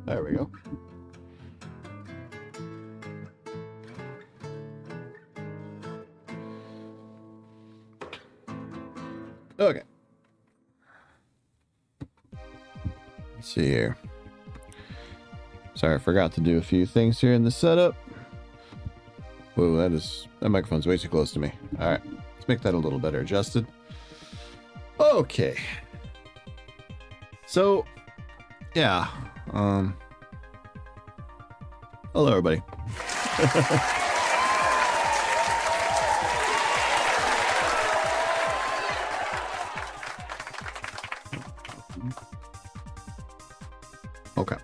There we go. Okay. Let's see here. Sorry, I forgot to do a few things here in the setup. Whoa, that microphone's way too close to me. All right, let's make that a little better adjusted. Okay. So, yeah. Hello, everybody. Okay.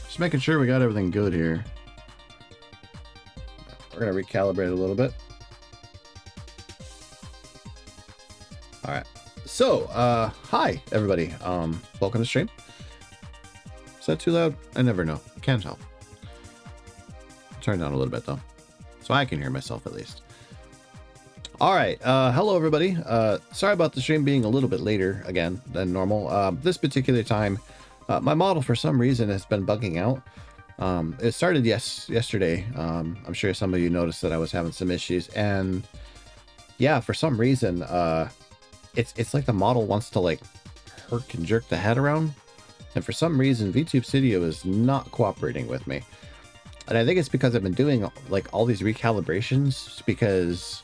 Just making sure we got everything good here. We're gonna recalibrate a little bit. All right. So, hi everybody. Welcome to the stream. Is that too loud? I never know. Can't tell. Turn down a little bit though, so I can hear myself at least. All right. Hello everybody. Sorry about the stream being a little bit later again than normal. This particular time, my model for some reason has been bugging out. It started yesterday. I'm sure some of you noticed that I was having some issues, and yeah, for some reason, it's like the model wants to like herk and jerk the head around, and for some reason VTube Studio is not cooperating with me. And I think it's because I've been doing like all these recalibrations, because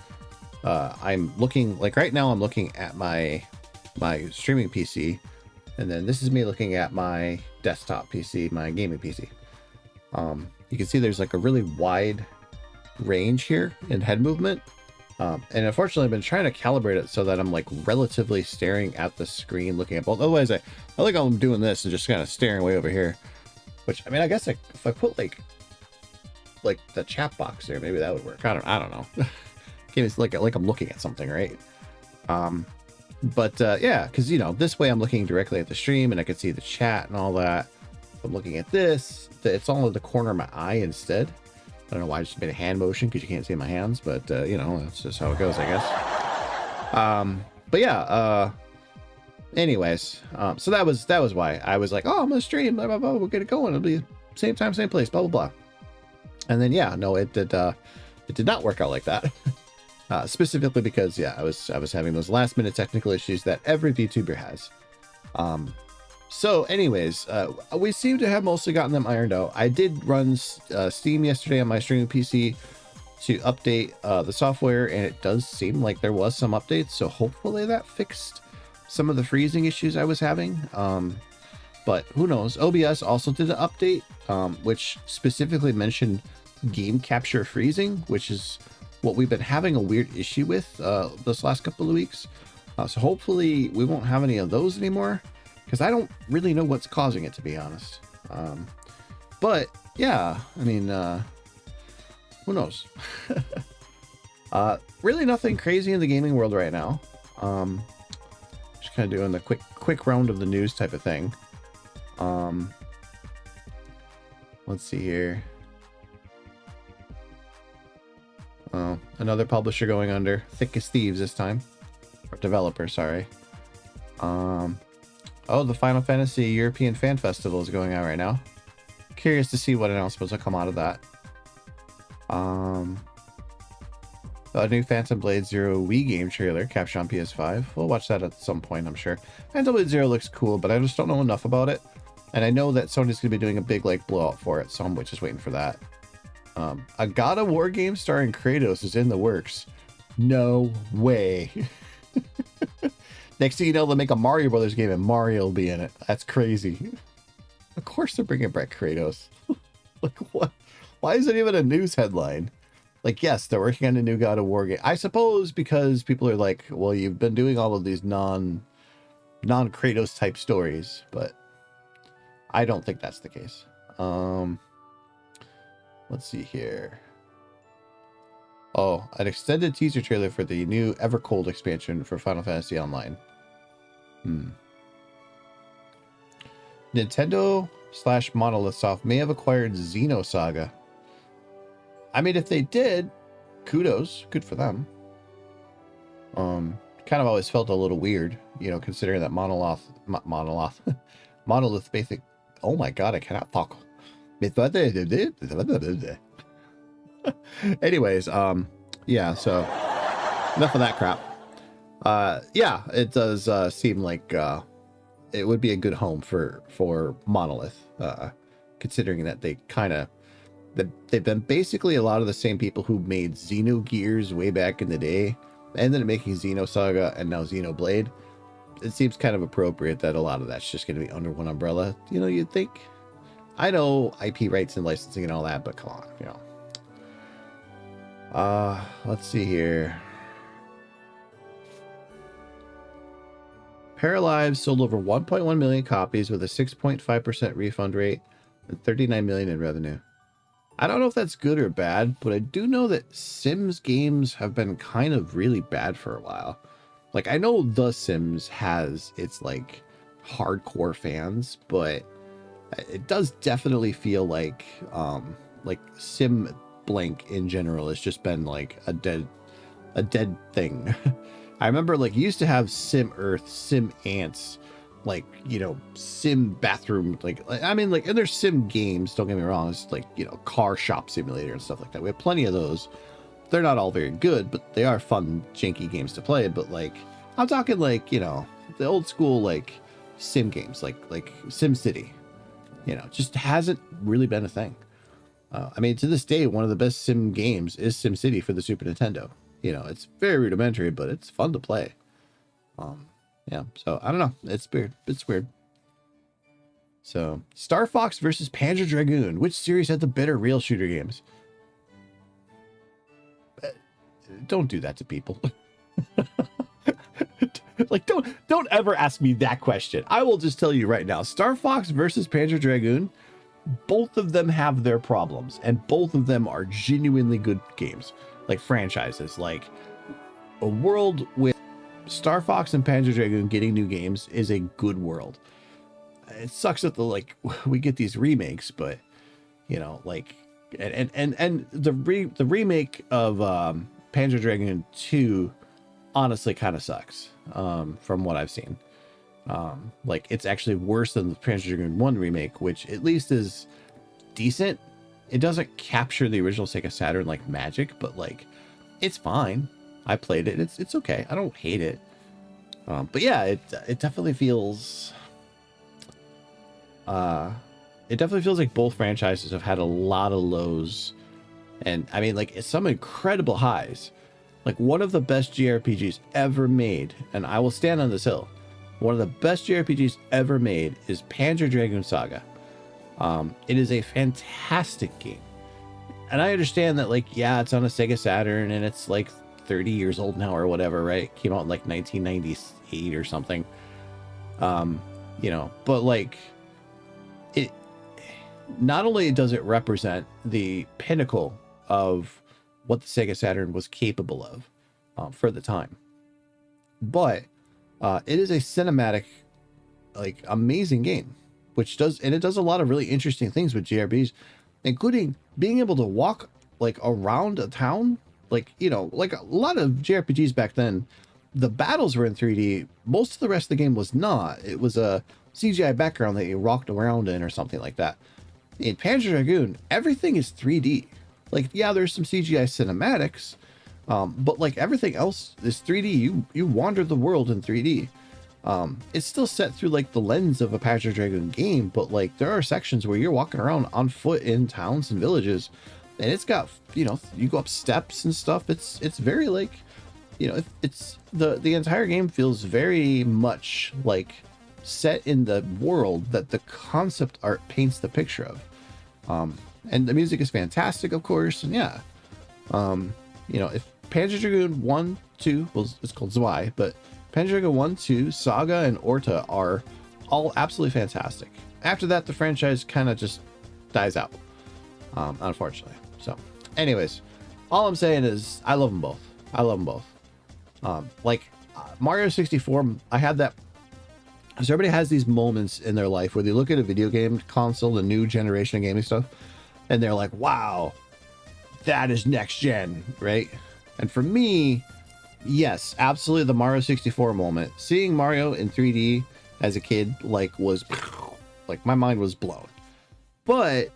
I'm looking like right now I'm looking at my streaming PC, and then this is me looking at my desktop PC, my gaming PC. You can see there's like a really wide range here in head movement. And unfortunately I've been trying to calibrate it so that I'm like relatively staring at the screen looking at both. Otherwise I like I'm doing this and just kind of staring way over here, which I mean, I guess if I put like the chat box there, maybe that would work. I don't know. It's like I'm looking at something, right? But yeah, because you know, this way I'm looking directly at the stream and I can see the chat and all that. If I'm looking at this, it's all in the corner of my eye instead. I don't know why I just made a hand motion, because you can't see my hands, but you know, that's just how it goes, I guess. But yeah, anyways, so that was why I was like, oh, I'm gonna stream, blah, blah, blah, we'll get it going, it'll be same time, same place, blah blah blah. And then yeah, no, it did not work out like that. Specifically because yeah, I was having those last minute technical issues that every VTuber has. So anyways, we seem to have mostly gotten them ironed out. I did run Steam yesterday on my streaming PC to update the software, and it does seem like there was some updates, so hopefully that fixed some of the freezing issues I was having. But who knows? OBS also did an update, which specifically mentioned game capture freezing, which is what we've been having a weird issue with this last couple of weeks. So hopefully we won't have any of those anymore, because I don't really know what's causing it, to be honest. But yeah, I mean, who knows? Really nothing crazy in the gaming world right now. Just kind of doing the quick round of the news type of thing. Let's see here. Oh, another publisher going under. Thick as thieves this time. Or developer, sorry. Oh, the Final Fantasy European Fan Festival is going on right now. Curious to see what announcements will come out of that. A new Phantom Blade Zero Wii game trailer captured on PS5. We'll watch that at some point, I'm sure. Phantom Blade Zero looks cool, but I just don't know enough about it. And I know that Sony's going to be doing a big like blowout for it, so I'm just waiting for that. A God of War game starring Kratos is in the works. No way. Next thing you know, they'll make a Mario Brothers game and Mario will be in it. That's crazy. Of course they're bringing back Kratos. Like, what? Why is it even a news headline? Like, yes, they're working on a new God of War game. I suppose because people are like, well, you've been doing all of these non-Kratos type stories, but I don't think that's the case. Let's see here. Oh, an extended teaser trailer for the new Evercold expansion for Final Fantasy Online. Nintendo/Monolith Soft may have acquired Xenosaga. I mean, if they did, kudos. Good for them. kind of always felt a little weird, you know, considering that monolith basic. Oh my god, I cannot talk. Anyways, yeah, so enough of that crap. Yeah, it does seem like it would be a good home for Monolith, considering that they kind of they've been basically a lot of the same people who made Xenogears way back in the day, and then making Xenosaga and now Xenoblade. It seems kind of appropriate that a lot of that's just going to be under one umbrella. You know, you'd think. I know IP rights and licensing and all that, but come on, you know. Let's see here. Paralive sold over 1.1 million copies with a 6.5% refund rate and 39 million in revenue. I don't know if that's good or bad, but I do know that Sims games have been kind of really bad for a while. Like, I know The Sims has its like hardcore fans, but it does definitely feel like Sim Blank in general has just been like a dead thing. I remember like you used to have Sim Earth, Sim Ants, like, you know, Sim Bathroom, like, I mean, like, and there's Sim games, don't get me wrong, it's like, you know, car shop simulator and stuff like that. We have plenty of those. They're not all very good, but they are fun, janky games to play. But like, I'm talking like, you know, the old school like Sim games, like Sim City, you know, just hasn't really been a thing. I mean, to this day, one of the best Sim games is Sim City for the Super Nintendo. You know, it's very rudimentary, but it's fun to play. Yeah, so I don't know. It's weird. It's weird. So, Star Fox versus Panzer Dragoon. Which series had the better rail shooter games? Don't do that to people. Like, don't ever ask me that question. I will just tell you right now. Star Fox versus Panzer Dragoon, both of them have their problems, and both of them are genuinely good games. Like franchises. Like, a world with Star Fox and Panzer Dragoon getting new games is a good world. It sucks that we get these remakes, but you know, like, and the remake of Panzer Dragoon 2 honestly kind of sucks, from what I've seen. Like, it's actually worse than the Panzer Dragoon 1 remake, which at least is decent. It doesn't capture the original Sega Saturn like magic, but like, it's fine. I played it. It's okay. I don't hate it. But yeah, it definitely feels like both franchises have had a lot of lows, and I mean, like, it's some incredible highs. Like, one of the best JRPGs ever made, and I will stand on this hill. One of the best JRPGs ever made is Panzer Dragoon Saga. It is a fantastic game. And I understand that, like, yeah, it's on a Sega Saturn and it's like 30 years old now or whatever, right? It came out in like 1998 or something. You know, but like, it not only does it represent the pinnacle of what the Sega Saturn was capable of for the time, but it is a cinematic, like, amazing game, which does a lot of really interesting things with JRPGs, including being able to walk like around a town. Like, you know, like a lot of JRPGs back then, the battles were in 3D. Most of the rest of the game was not. It was a CGI background that you walked around in or something like that. In Panzer Dragoon, everything is 3D. Like, yeah, there's some CGI cinematics, but like everything else is 3D. You wander the world in 3D. It's still set through like the lens of a Panzer Dragoon game, but like there are sections where you're walking around on foot in towns and villages, and it's got, you know, you go up steps and stuff. It's very like, you know, it's the entire game feels very much like set in the world that the concept art paints the picture of. And the music is fantastic, of course. And yeah, you know, if Panzer Dragoon 1, 2, well, it's called Zwei, but Panzer Dragoon 1, 2, Saga, and Orta are all absolutely fantastic. After that, the franchise kind of just dies out, unfortunately. So, anyways, all I'm saying is I love them both. I love them both. Like, Mario 64, I had that. So everybody has these moments in their life where they look at a video game console, the new generation of gaming stuff, and they're like, wow, that is next gen, right? And for me, Yes, absolutely. The Mario 64 moment. Seeing Mario in 3D as a kid, like, was like my mind was blown. But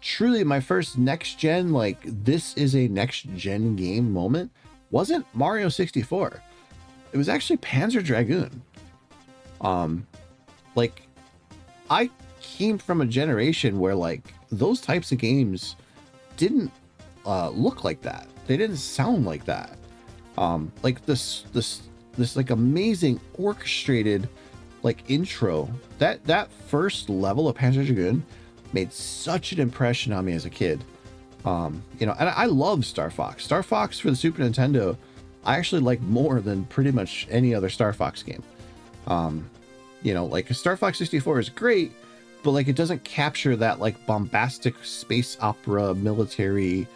truly my first next gen, like this is a next gen game moment, wasn't Mario 64. It was actually Panzer Dragoon. Like I came from a generation where like those types of games didn't look like that. They didn't sound like that. Like this like amazing orchestrated like intro. That first level of Panzer Dragoon made such an impression on me as a kid. You know, and I love Star Fox. Star Fox for the Super Nintendo, I actually like more than pretty much any other Star Fox game. You know, like Star Fox 64 is great, but like it doesn't capture that like bombastic space opera military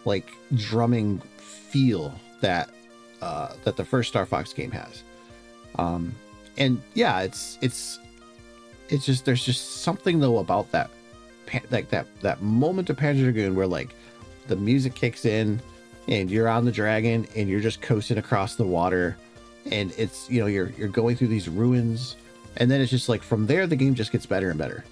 like drumming feel that that the first Star Fox game has. And yeah, it's just, there's just something though about that like that moment of Panzer Dragoon where like the music kicks in and you're on the dragon and you're just coasting across the water, and it's, you know, you're going through these ruins, and then it's just like from there the game just gets better and better.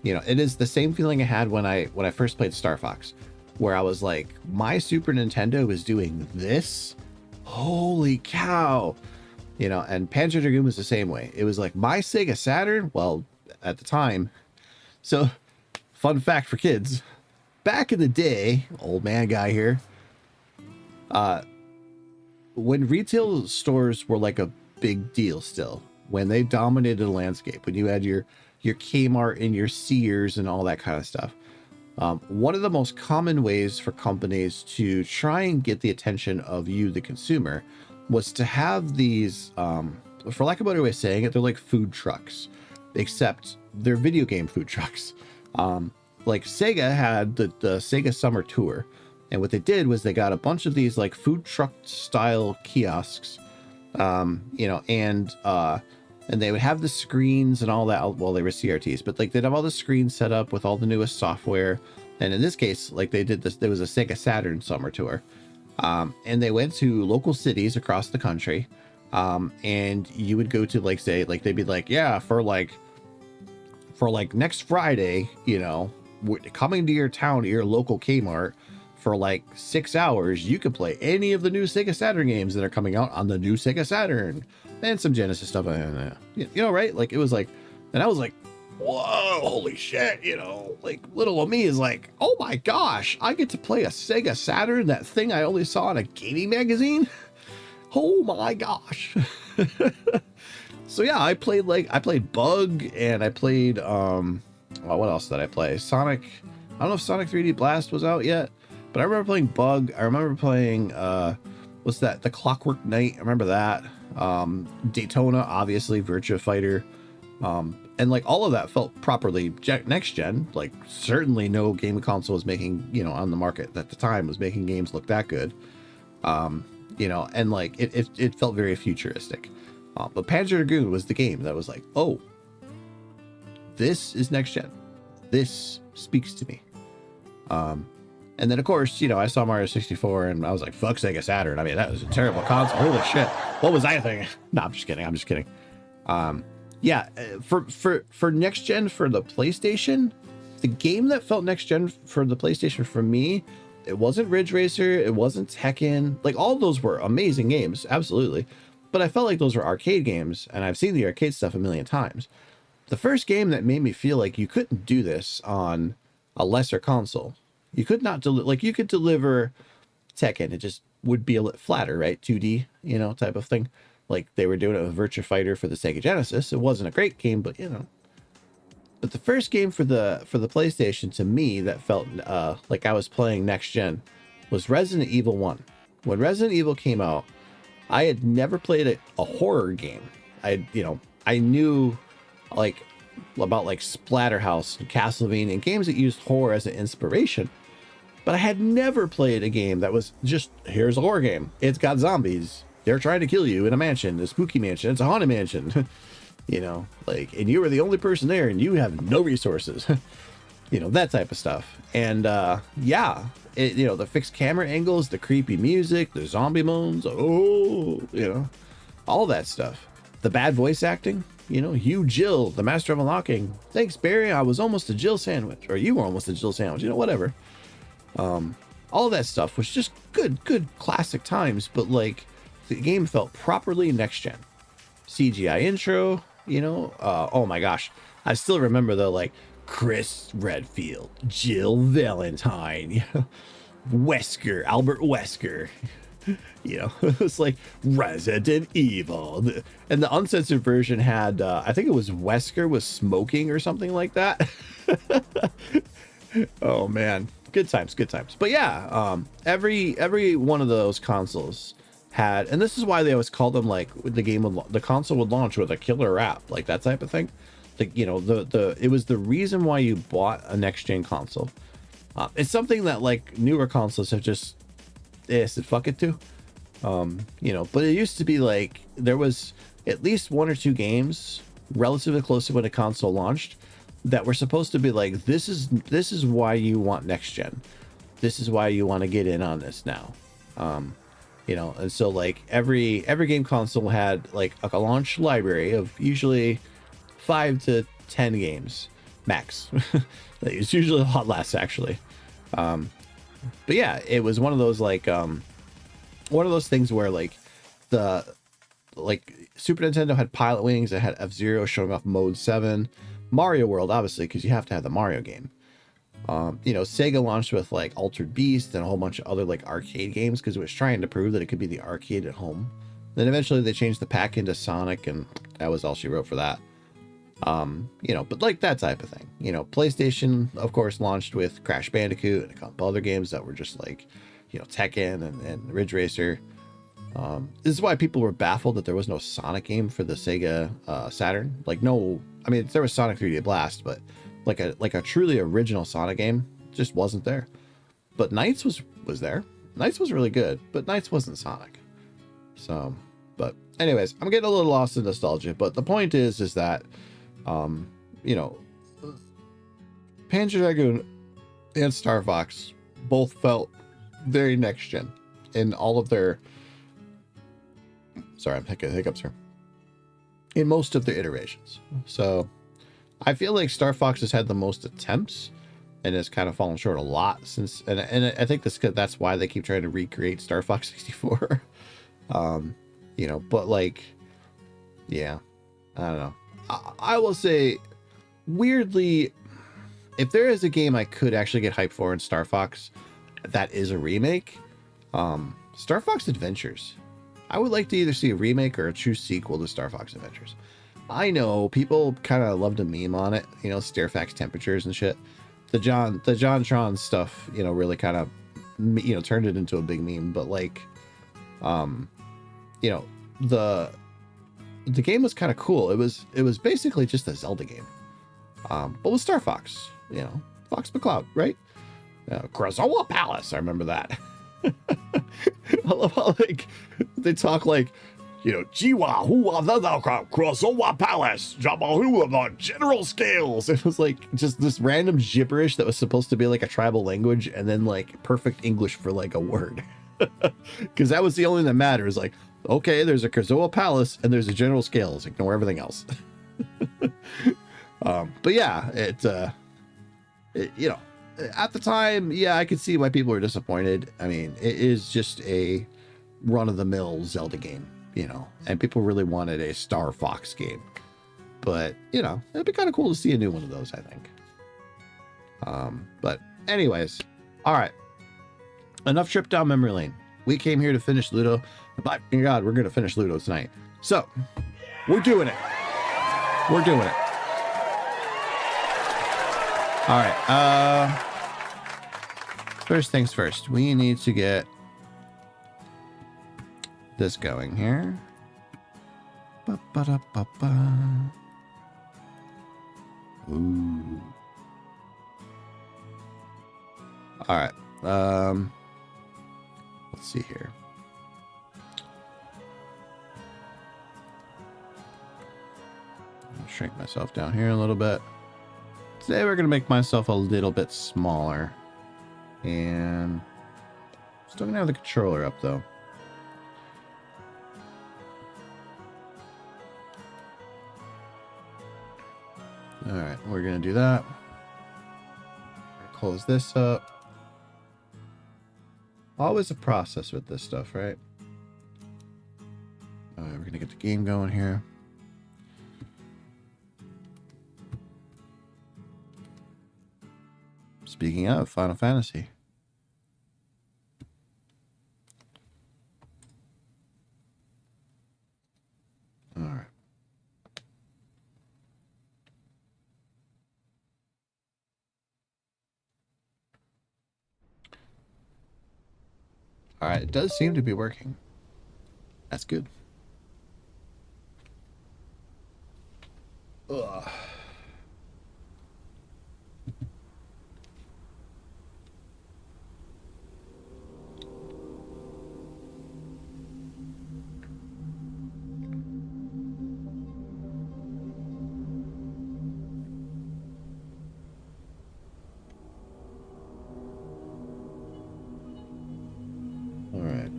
You know, it is the same feeling I had when I first played Star Fox, where I was like, my Super Nintendo is doing this, holy cow. You know, and Panzer Dragoon was the same way. It was like my Sega Saturn, well, at the time. So, fun fact for kids, back in the day, old man guy here, when retail stores were like a big deal still, when they dominated the landscape, when you had your Kmart and your Sears and all that kind of stuff, one of the most common ways for companies to try and get the attention of you, the consumer, was to have these, for lack of a better way of saying it, they're like food trucks, except they're video game food trucks. Like Sega had the Sega Summer Tour, and what they did was they got a bunch of these like food truck style kiosks, you know, and they would have the screens and all that. Well, they were CRTs, but like they'd have all the screens set up with all the newest software. And in this case, like they did this, there was a Sega Saturn Summer Tour. And they went to local cities across the country. And you would go to like, say, like they'd be like, yeah, for like next Friday, you know, coming to your town, to your local Kmart for like 6 hours, you could play any of the new Sega Saturn games that are coming out on the new Sega Saturn and some Genesis stuff. You know, right? Like it was like, and I was like, whoa, holy shit, you know, like little of me is like, oh my gosh, I get to play a Sega Saturn, that thing I only saw in a gaming magazine. Oh my gosh. So yeah, I played Bug, and I played well, what else did I play? Sonic. I don't know if Sonic 3D Blast was out yet, but I remember playing Bug. I remember playing what's that? The Clockwork Knight. I remember that. Daytona, obviously, Virtua Fighter. And like all of that felt properly next gen. Like certainly no game console was making, you know, on the market at the time was making games look that good. You know, and like it felt very futuristic. But Panzer Dragoon was the game that was like, oh, this is next gen. This speaks to me. And then of course, you know, I saw Mario 64 and I was like, fuck Sega Saturn. I mean, that was a terrible console. Holy shit. What was I thinking? No, I'm just kidding. Yeah, for next gen for the PlayStation, the game that felt next gen for the PlayStation for me, it wasn't Ridge Racer, it wasn't Tekken. Like all those were amazing games, absolutely. But I felt like those were arcade games, and I've seen the arcade stuff a million times. The first game that made me feel like you couldn't do this on a lesser console. You could not like you could deliver Tekken, it just would be a little flatter, right? 2D, you know, type of thing. Like they were doing it with Virtua Fighter for the Sega Genesis. It wasn't a great game, but you know. But the first game for the PlayStation to me that felt like I was playing next gen was Resident Evil 1. When Resident Evil came out, I had never played a horror game. I knew like about like Splatterhouse and Castlevania and games that used horror as an inspiration, but I had never played a game that was just, here's a horror game. It's got zombies. They're trying to kill you in a mansion, a spooky mansion. It's a haunted mansion, you know, like, and you were the only person there and you have no resources, you know, that type of stuff. And yeah, you know, the fixed camera angles, the creepy music, the zombie moans, oh, you know, all that stuff. The bad voice acting, you know, you Jill, the master of unlocking. Thanks, Barry. I was almost a Jill sandwich, or you were almost a Jill sandwich, you know, whatever. All that stuff was just good classic times, but like the game felt properly next gen. CGI intro, you know, oh my gosh, I still remember though, like Chris Redfield, Jill Valentine, you know, Wesker, Albert Wesker, you know, it's like Resident Evil. And the uncensored version had, I think it was Wesker was smoking or something like that. Oh man, good times. But yeah, every one of those consoles had, and this is why they always call them like the console would launch with a killer app, like that type of thing. Like, you know, it was the reason why you bought a next gen console. It's something that like newer consoles have just said fuck it to. You know, but it used to be like there was at least one or two games relatively close to when a console launched that were supposed to be like, this is why you want next gen. This is why you want to get in on this now. You know, and so like every game console had like a launch library of usually 5 to 10 games max. It's usually a lot less actually. But yeah, it was one of those like one of those things where like the Super Nintendo had Pilot Wings, it had F-Zero showing off Mode 7, Mario World obviously because you have to have the Mario game. You know, Sega launched with like Altered Beast and a whole bunch of other like arcade games because it was trying to prove that it could be the arcade at home. Then eventually they changed the pack into Sonic, and that was all she wrote for that. You know, but like that type of thing. You know, PlayStation of course launched with Crash Bandicoot and a couple other games that were just like, you know, Tekken and Ridge Racer. This is why people were baffled that there was no Sonic game for the Sega Saturn. Like, no, I mean there was Sonic 3D Blast, but like a truly original Sonic game just wasn't there. But Knights was there. Knights was really good, but Knights wasn't Sonic. So, but anyways, I'm getting a little lost in nostalgia, but the point is that you know, Panzer Dragoon and Star Fox both felt very next gen in all of their, sorry, I'm hiccups here, in most of their iterations. So I feel like Star Fox has had the most attempts and has kind of fallen short a lot since, and I think that's why they keep trying to recreate Star Fox 64. You know, but like, yeah, I don't know. I will say, weirdly, if there is a game I could actually get hyped for in Star Fox that is a remake, Star Fox Adventures. I would like to either see a remake or a true sequel to Star Fox Adventures. I know people kind of love to meme on it, you know, Stairfax temperatures and shit. The John Tron stuff, you know, really kind of, you know, turned it into a big meme. But like, you know, the game was kind of cool. It was basically just a Zelda game, but with Star Fox, you know, Fox McCloud, right? Krazoa Palace. I remember that. I love how like they talk like, you know, Jiwa Hua Krazoa Palace, Jabahu the general scales. It was like just this random gibberish that was supposed to be like a tribal language, and then like perfect English for like a word. Because that was the only thing that matters. Like, okay, there's a Krazoa Palace and there's a general scales. Ignore everything else. But yeah, it you know, at the time, yeah, I could see why people were disappointed. I mean, it is just a run-of-the-mill Zelda game, you know, and people really wanted a Star Fox game. But, you know, it'd be kind of cool to see a new one of those, I think. But anyways, all right. Enough trip down memory lane. We came here to finish Luto. By God, we're going to finish Luto tonight. So, we're doing it. We're doing it. All right. First things first. We need to get this going here. Ba-ba-da-ba-ba. Ooh. All right. Let's see here. I'll shrink myself down here a little bit. Today we're going to make myself a little bit smaller. And still gonna have the controller up though. All right, we're gonna do that. Close this up. Always a process with this stuff, right? All right, we're gonna get the game going here. Speaking of Final Fantasy. All right. All right, it does seem to be working. That's good. Ugh. All right.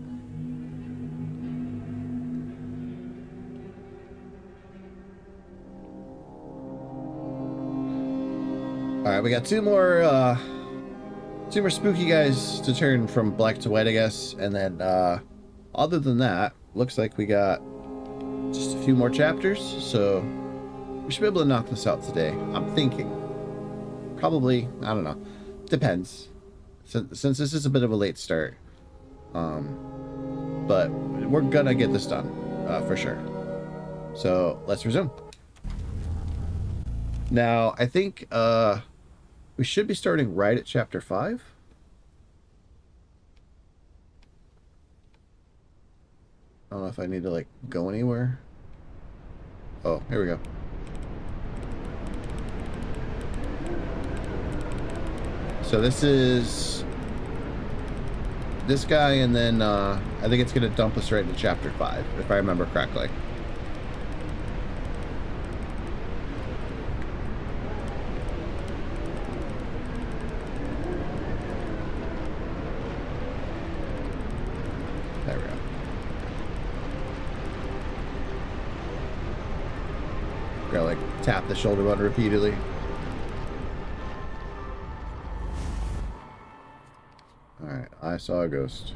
All right, we got two more spooky guys to turn from black to white, I guess, and then other than that, looks like we got just a few more chapters, so we should be able to knock this out today. I'm thinking probably, I don't know, depends. Since this is a bit of a late start, but we're gonna get this done for sure. So let's resume. Now I think we should be starting right at chapter 5. I don't know if I need to like go anywhere. Oh, here we go. So this is this guy, and then I think it's gonna dump us right into chapter 5, if I remember correctly. There we go. Gotta like tap the shoulder button repeatedly. Alright, I saw a ghost.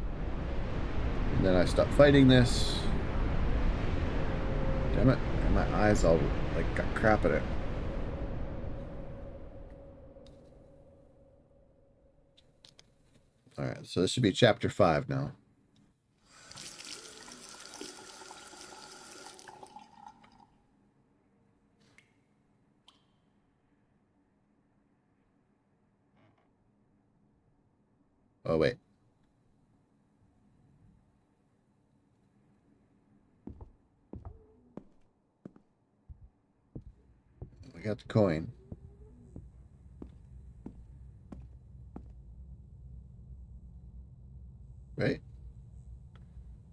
And then I stopped fighting this. Damn it. And my eyes all like got crap in it. Alright, so this should be chapter 5 now. Oh, wait. We got the coin. Right?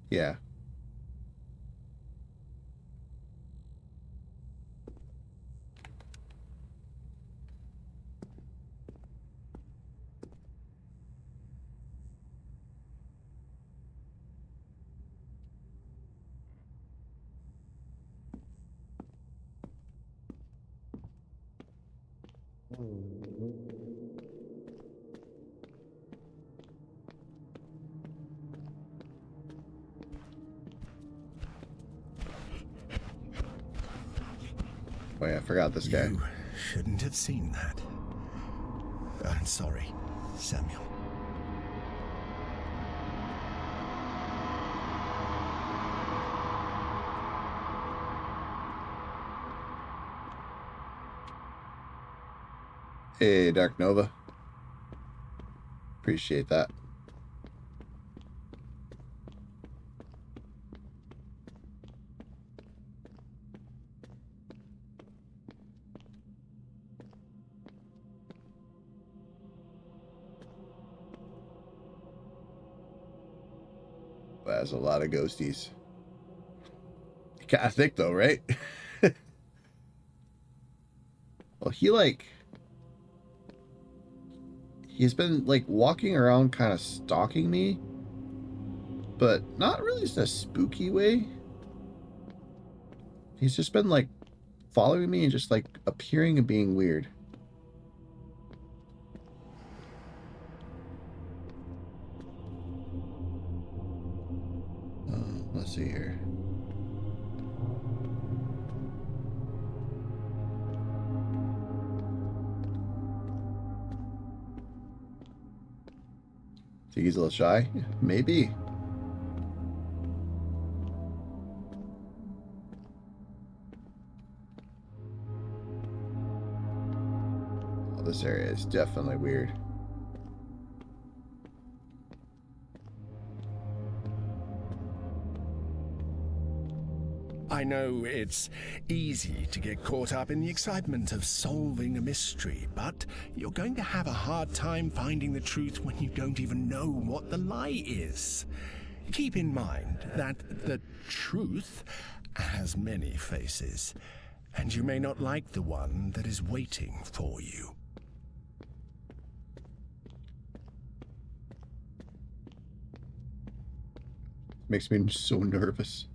Yeah. Oh yeah, I forgot this guy. You shouldn't have seen that. I'm sorry, Samuel. Hey, Dark Nova. Appreciate that. That's a lot of ghosties. Kind of thick though, right? Well, he he's been like walking around kind of stalking me, but not really in a spooky way. He's just been like following me and just like appearing and being weird. Let's see here. Think he's a little shy? Maybe. Oh, this area is definitely weird. I know it's easy to get caught up in the excitement of solving a mystery, but you're going to have a hard time finding the truth when you don't even know what the lie is. Keep in mind that the truth has many faces, and you may not like the one that is waiting for you. Makes me so nervous.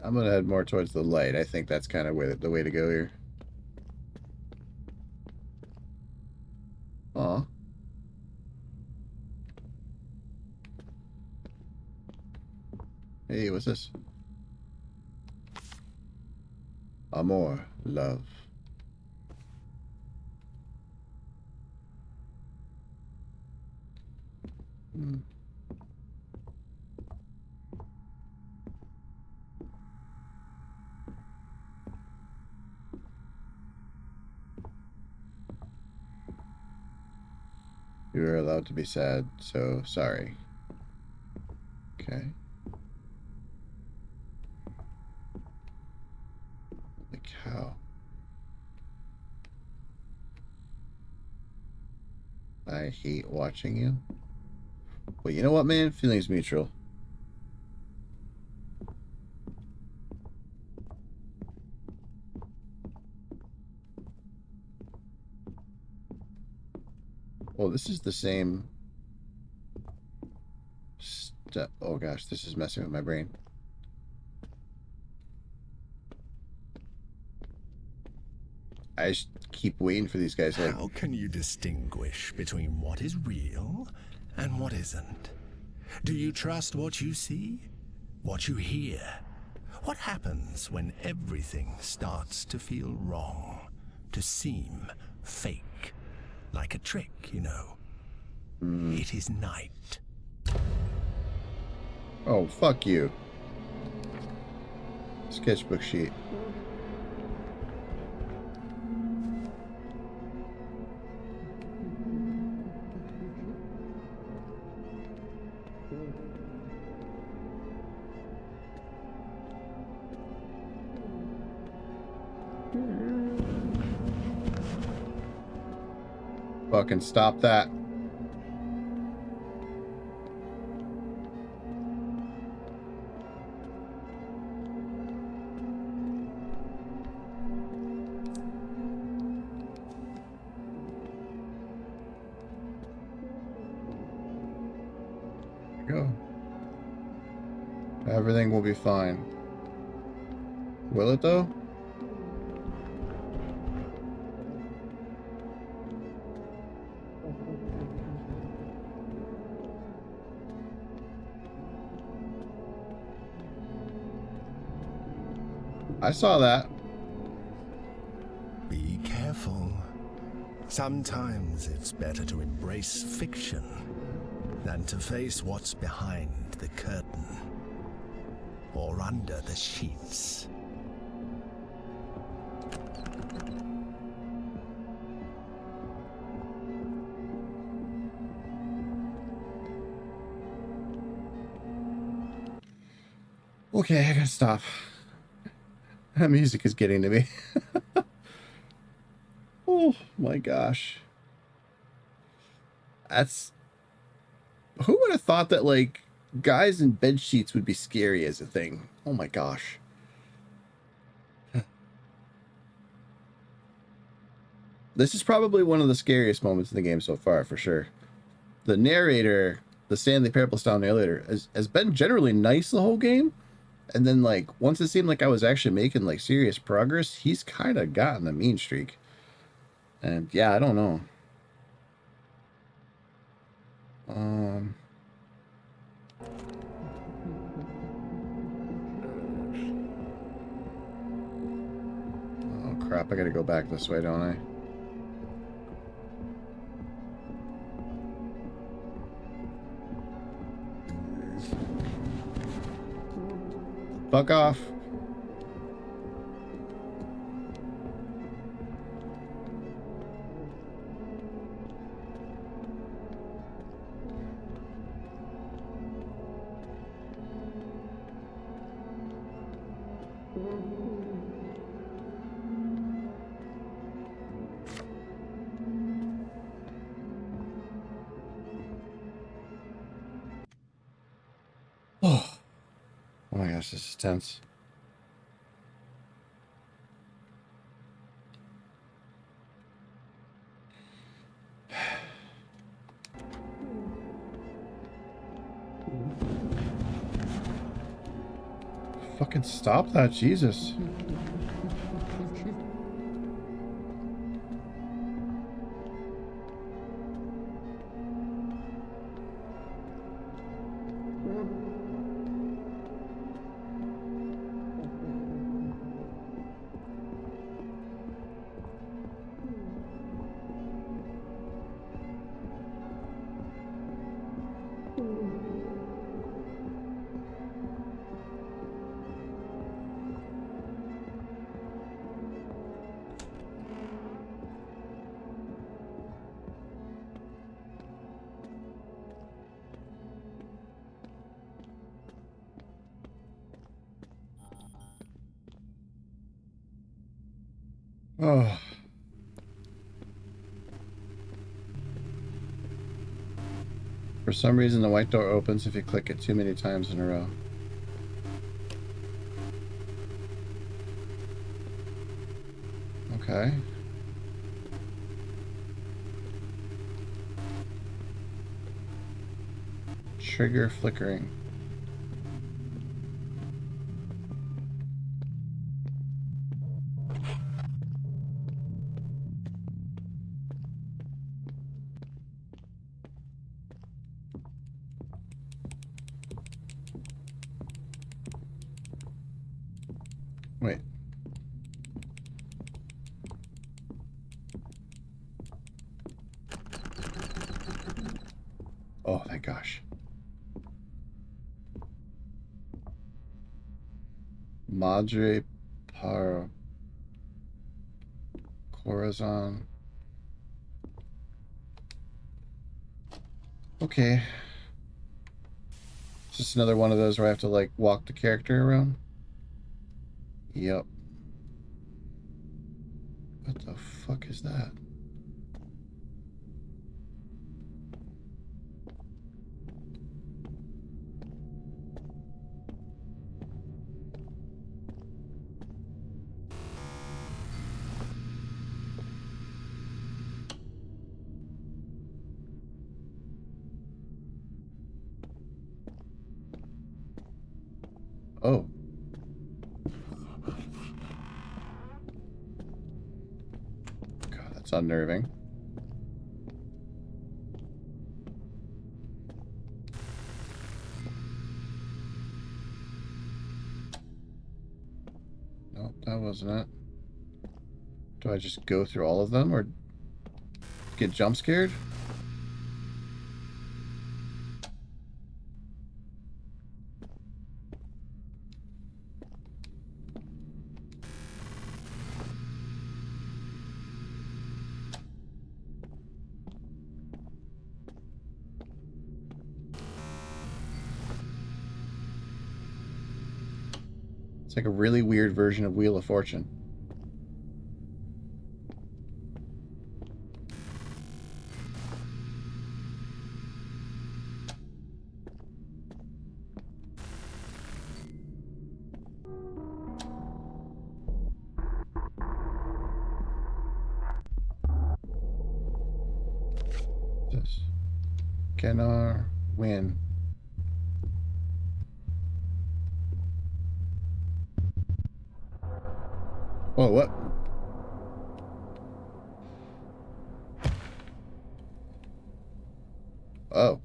I'm gonna head more towards the light. I think that's kind of the way to go here. Aw. Hey, what's this? Amor, love. You are allowed to be sad, so sorry. Okay. Holy cow. I hate watching you. But you know what, man? Feelings mutual. Well, this is the same stuff. Oh gosh, this is messing with my brain. I just keep waiting for these guys. How can you distinguish between what is real and what isn't? Do you trust what you see? What you hear? What happens when everything starts to feel wrong? To seem fake? Like a trick, you know? It is night. Oh, fuck you. Sketchbook sheet. Fucking stop that. There you go. Everything will be fine. Will it though? I saw that. Be careful. Sometimes it's better to embrace fiction than to face what's behind the curtain or under the sheets. Okay, I gotta stop. That music is getting to me. my gosh. That's... Who would have thought that, like, guys in bed sheets would be scary as a thing? Oh my gosh. This is probably one of the scariest moments in the game so far, for sure. The narrator, the Stanley Parable style narrator, has been generally nice the whole game. And then, like, once it seemed like I was actually making, like, serious progress, he's kind of gotten a mean streak. And, yeah, I don't know. Oh, crap, I gotta go back this way, don't I? Fuck off. Oh my gosh, this is tense. Fucking stop that, Jesus. Oh. For some reason, the white door opens if you click it too many times in a row. Okay. Trigger flickering. Wait. Oh, thank gosh. Madre Paro. Corazon. Okay. It's just another one of those where I have to, like, walk the character around. Yep. What the fuck is that? Oh. God, that's unnerving. Nope, that wasn't it. Do I just go through all of them or get jump scared? It's like a really weird version of Wheel of Fortune. This. Ganar win. Oh, what? Oh.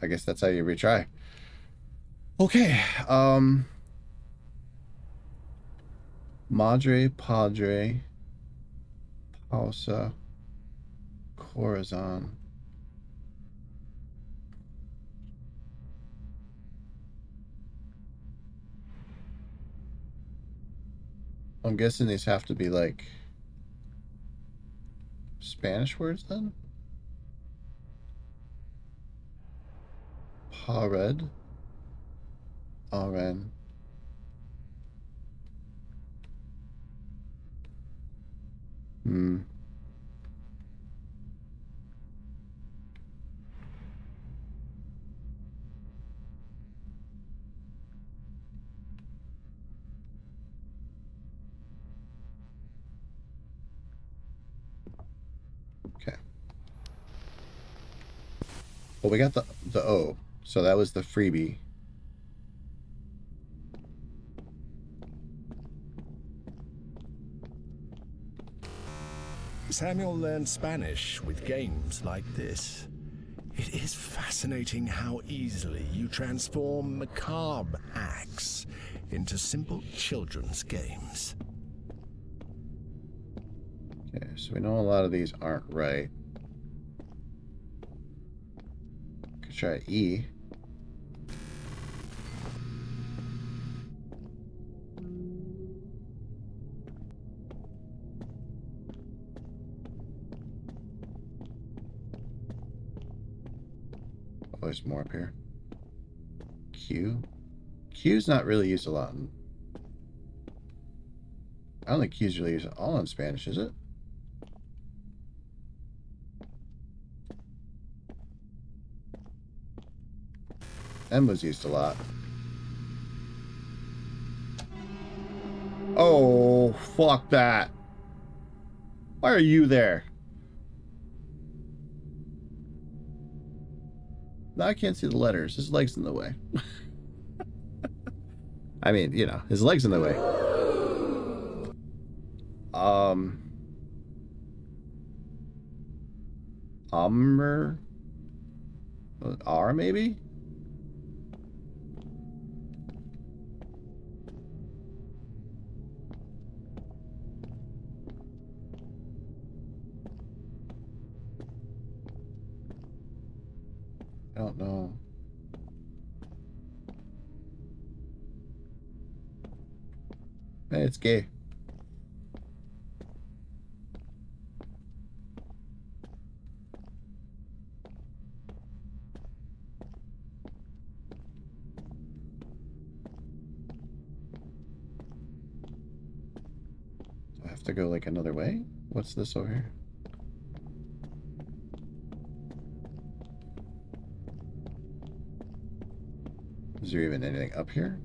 I guess that's how you retry. Okay. Madre, Padre, Pausa, Corazon. I'm guessing these have to be like Spanish words then? Pared, Aren. Hmm. Okay. Well, we got the O, so that was the freebie. Samuel learned Spanish with games like this. It is fascinating how easily you transform macabre acts into simple children's games. Okay, so we know a lot of these aren't right. Could try E. Oh, there's more up here. Q. Q's not really used a lot. I don't think Q's really used all in Spanish, is it? M was used a lot. Oh, fuck that. Why are you there? Now I can't see the letters. His leg's in the way. I mean, you know, his leg's in the way. Ummer? R, maybe? I don't know. Hey, it's gay. Do I have to go like another way? What's this over here? Is there even anything up here?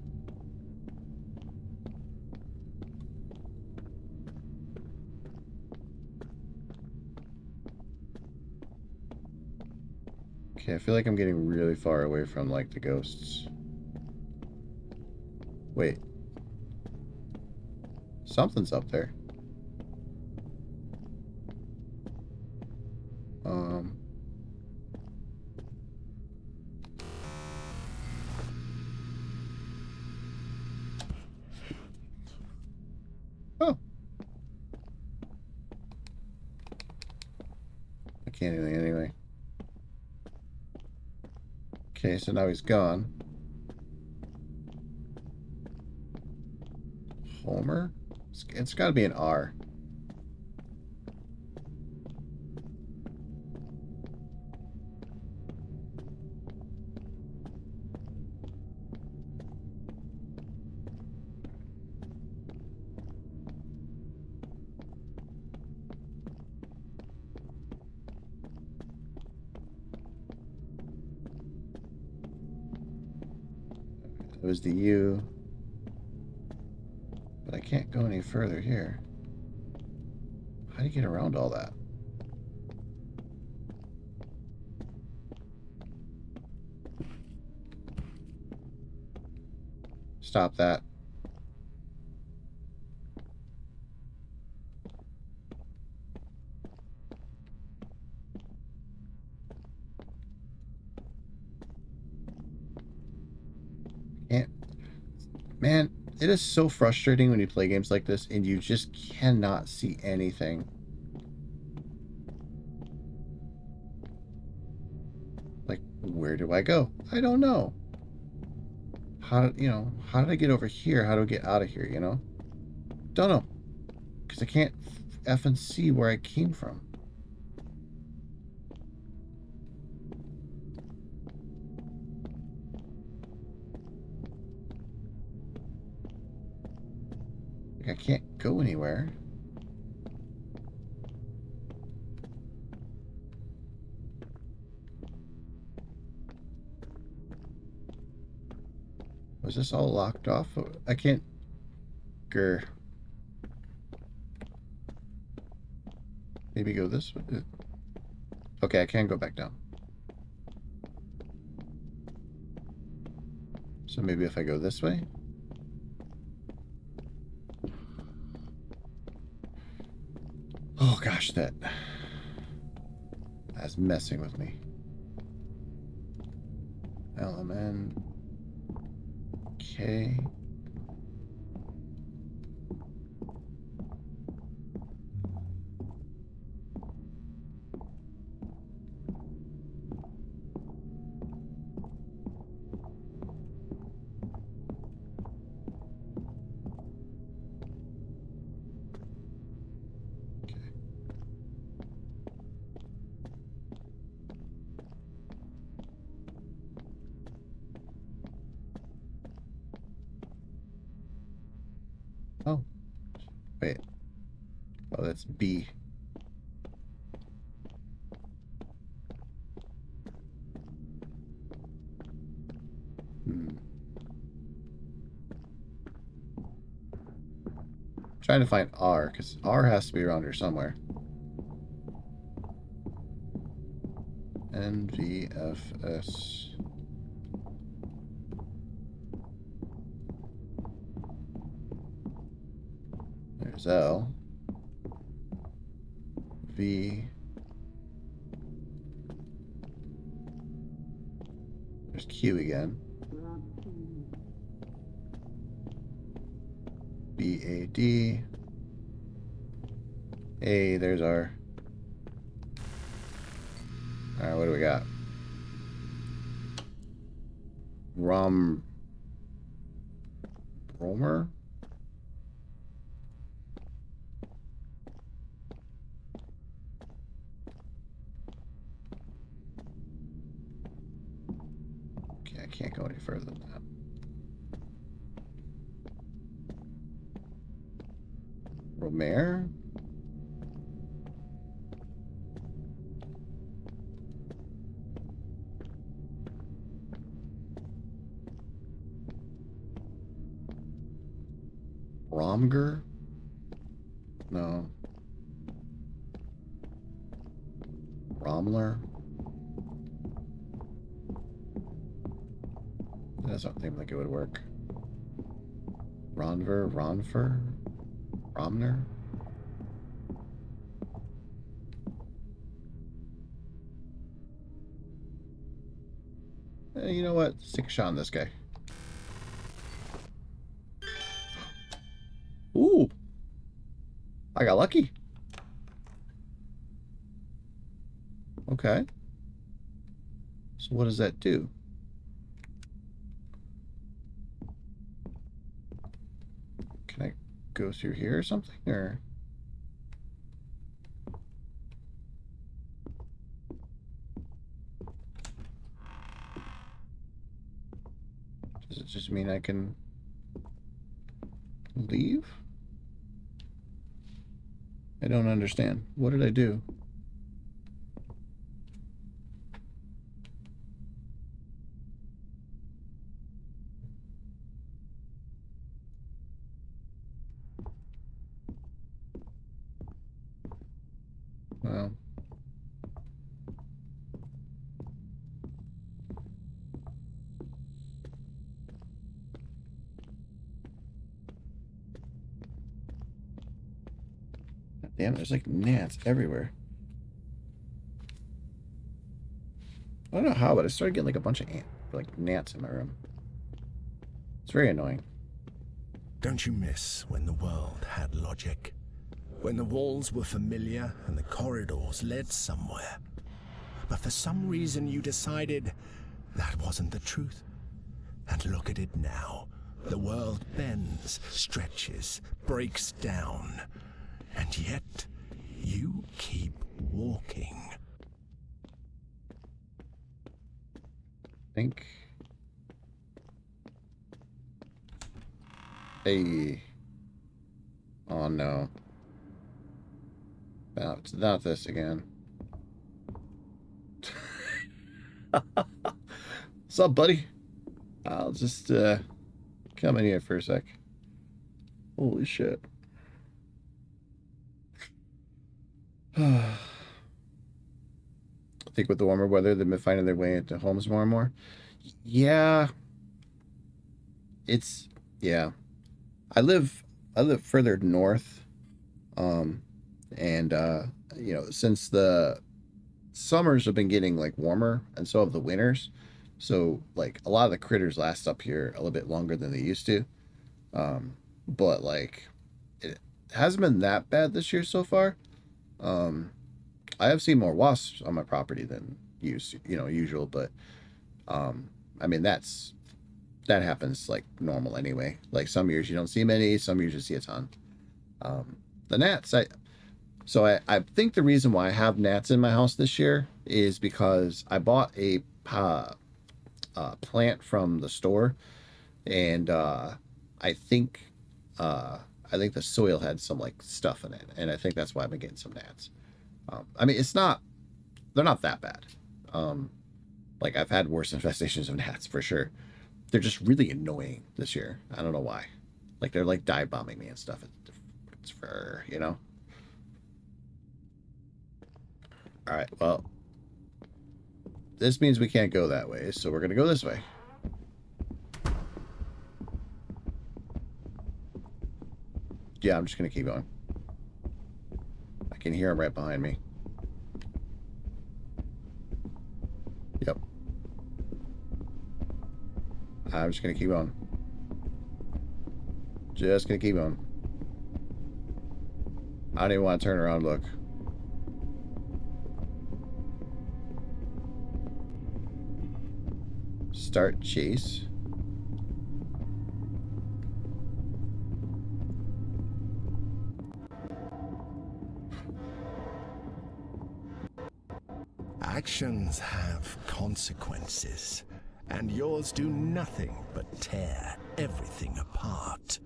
Okay, I feel like I'm getting really far away from, like, the ghosts. Wait. Something's up there. Um... Oh. I can't do anything anyway. Okay, so now he's gone. Homer? It's got to be an R. It was the U. But I can't go any further here. How do you get around all that? Stop that. Can't. Man, it is so frustrating when you play games like this and you just cannot see anything. Like, where do I go? I don't know. How did I get over here? How do I get out of here, Don't know. Because I can't effing see where I came from. Like, I can't go anywhere. Was this all locked off? I can't... Grr. Maybe go this way. Okay, I can go back down. So maybe if I go this way? Oh gosh, that's messing with me. LMN. Okay. Oh, wait. Oh, that's B. Hmm. Trying to find R, because R has to be around here somewhere. NVFS. There's L. V. There's Q again. BAD. A, there's R. Alright, what do we got? Romer? Okay, I can't go any further than that. Romer? Romger? No. Romler? That doesn't seem like it would work. Ronver? Ronfer? Romner? You know what? Stick a shot on this guy. Ooh! I got lucky. Okay. So what does that do? Can I go through here or something? Or does it just mean I can leave? I don't understand. What did I do? Well. Damn, there's like gnats everywhere. I don't know how, but I started getting like a bunch of like gnats in my room. It's very annoying. Don't you miss when the world had logic? When the walls were familiar and the corridors led somewhere? But for some reason you decided that wasn't the truth. And look at it now. The world bends, stretches, breaks down. And yet, you keep walking. Think. Hey. Oh no. No, it's not this again. What's up, buddy? I'll just come in here for a sec. Holy shit. I think with the warmer weather, they've been finding their way into homes more and more. Yeah. It's yeah. I live further north. And you know, since the summers have been getting like warmer and so have the winters. So like a lot of the critters last up here a little bit longer than they used to. But like it hasn't been that bad this year so far. Um, I have seen more wasps on my property than usual, but I mean that happens like normal anyway. Like some years you don't see many, some years you see a ton. The gnats, I think the reason why I have gnats in my house this year is because I bought a plant from the store, and I think I think the soil had some like stuff in it, and I think that's why I've been getting some gnats. I mean, they're not that bad. Um, like I've had worse infestations of gnats for sure. They're just really annoying this year. I don't know why. Like they're like dive bombing me and stuff. It's for All right, well, this means we can't go that way, so we're going to go this way. Yeah, I'm just going to keep going. I can hear him right behind me. Yep. I'm just going to keep on. Just going to keep on. I don't even want to turn around and look. Start chase. Actions have consequences, and yours do nothing but tear everything apart.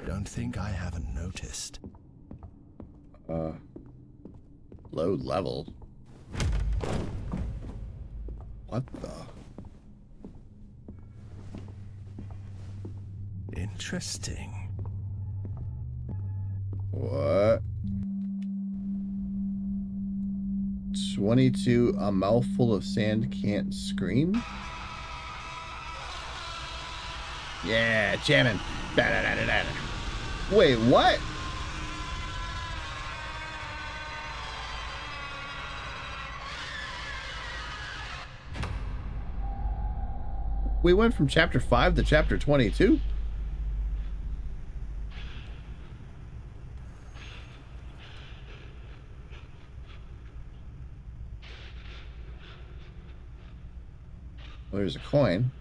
Don't think I haven't noticed. Low level. What the? Interesting. What? 22, a mouthful of sand can't scream? Yeah, jamming. Wait, what? We went from chapter 5 to chapter 22? Well, there's a coin.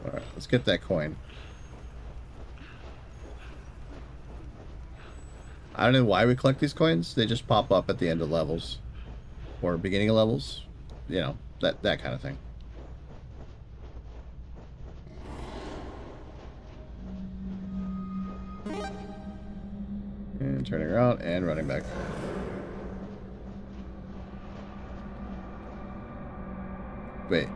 Alright, let's get that coin. I don't know why we collect these coins. They just pop up at the end of levels. Or beginning of levels. You know, that kind of thing. And turning around and running back. Wait.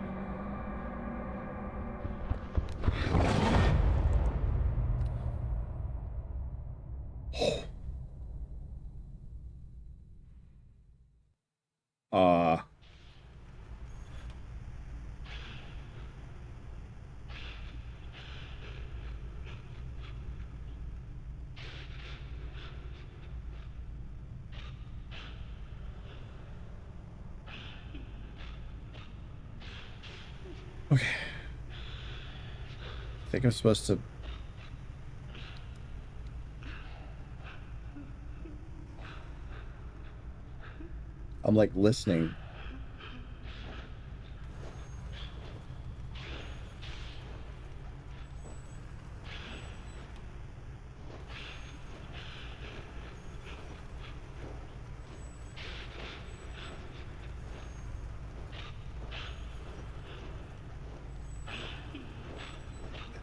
Okay. I think I'm supposed to... I'm like listening.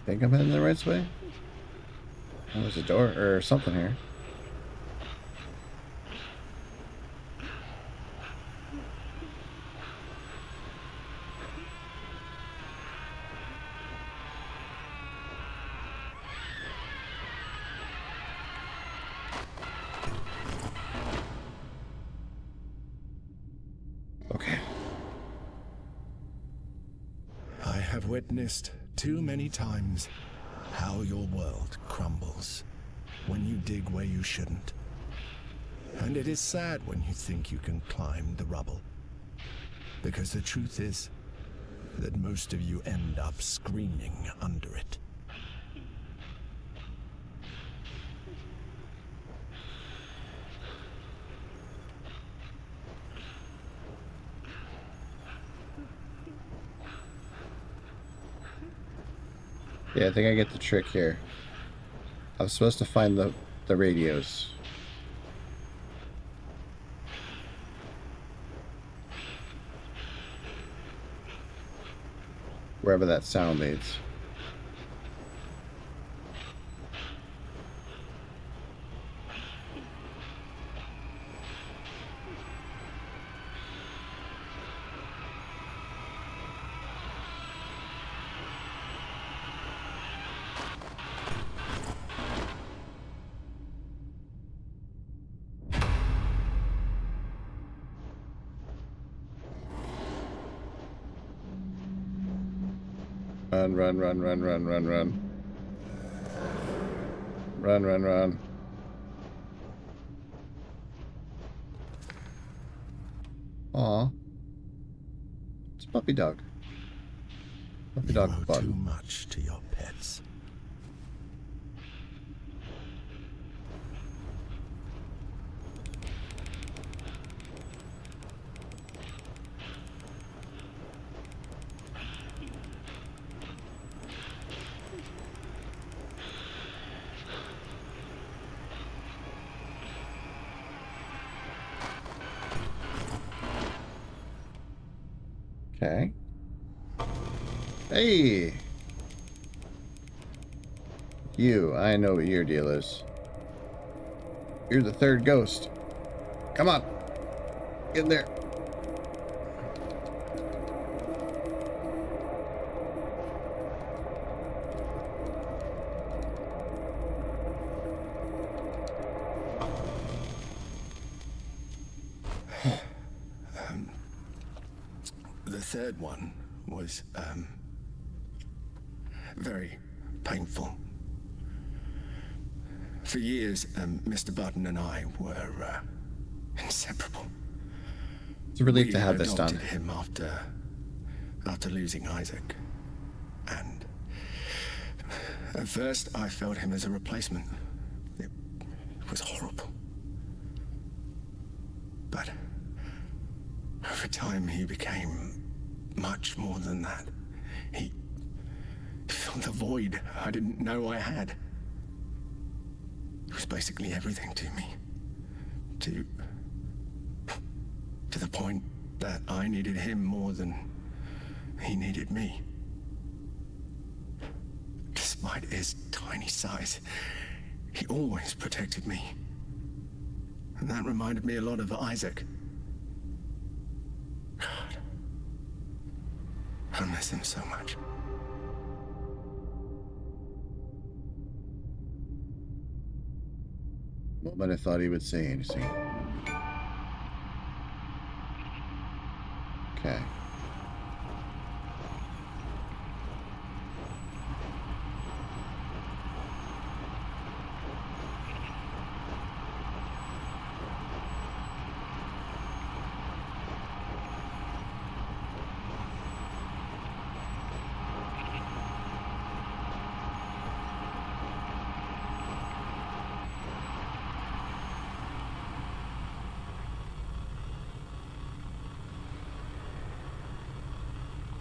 I think I'm heading the right way. Oh, there's a door or something here. Okay. I have witnessed too many times how your world crumbles when you dig where you shouldn't. And it is sad when you think you can climb the rubble. Because the truth is that most of you end up screaming under it. Yeah, I think I get the trick here. I was supposed to find the radios. Wherever that sound leads. Run, run, run, run, run, run, run. Run, run, run. Aw. It's a puppy dog. Puppy dog You owe bun. too much to your pets. Okay. Hey! You, I know what your deal is. You're the third ghost. Come on! Get in there! The third one was, very painful. For years, Mr. Button and I were, inseparable. It's a relief We to have this done. adopted him after losing Isaac. And at first, I felt him as a replacement. It was horrible. But over time, he became much more than that. He filled the void I didn't know I had. He was basically everything to me. To the point that I needed him more than he needed me. Despite his tiny size, he always protected me. And that reminded me a lot of Isaac. God, I miss him so much. Moment I thought he would say anything. Okay.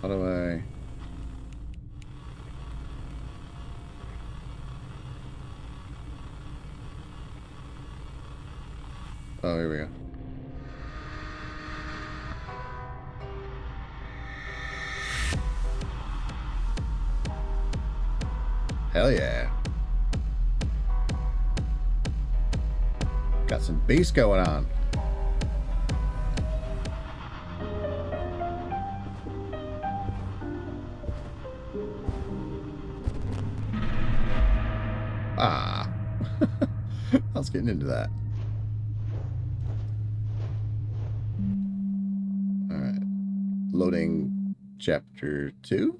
How do I... Oh, here we go. Hell yeah. Got some bass going on. Ah. I was getting into that. Alright. Loading chapter 2.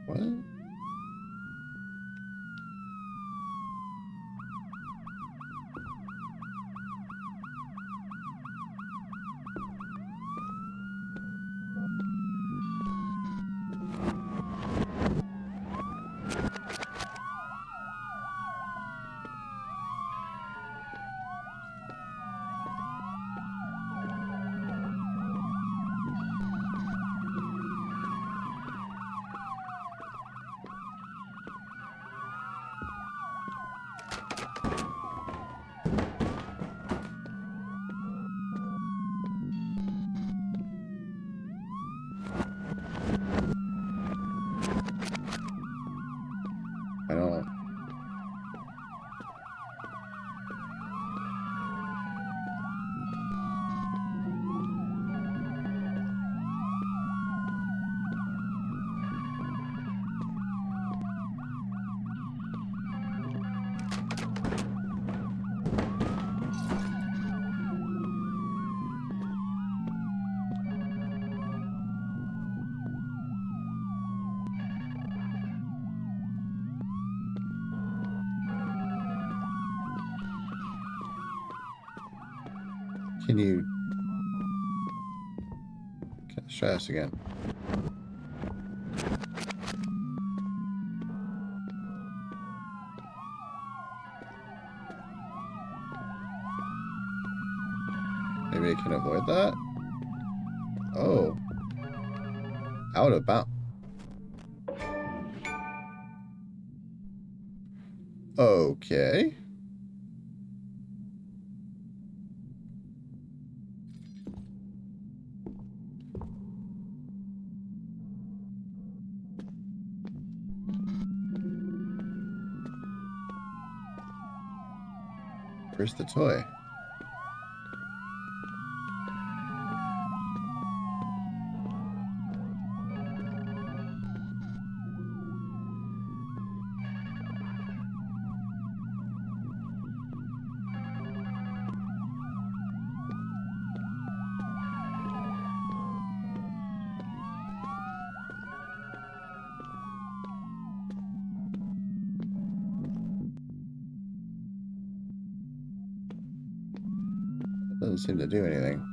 What? I don't... Can you... Okay, let's try this again. Maybe I can avoid that? Oh. Out of bounds. Okay. Where's the toy? Doesn't seem to do anything.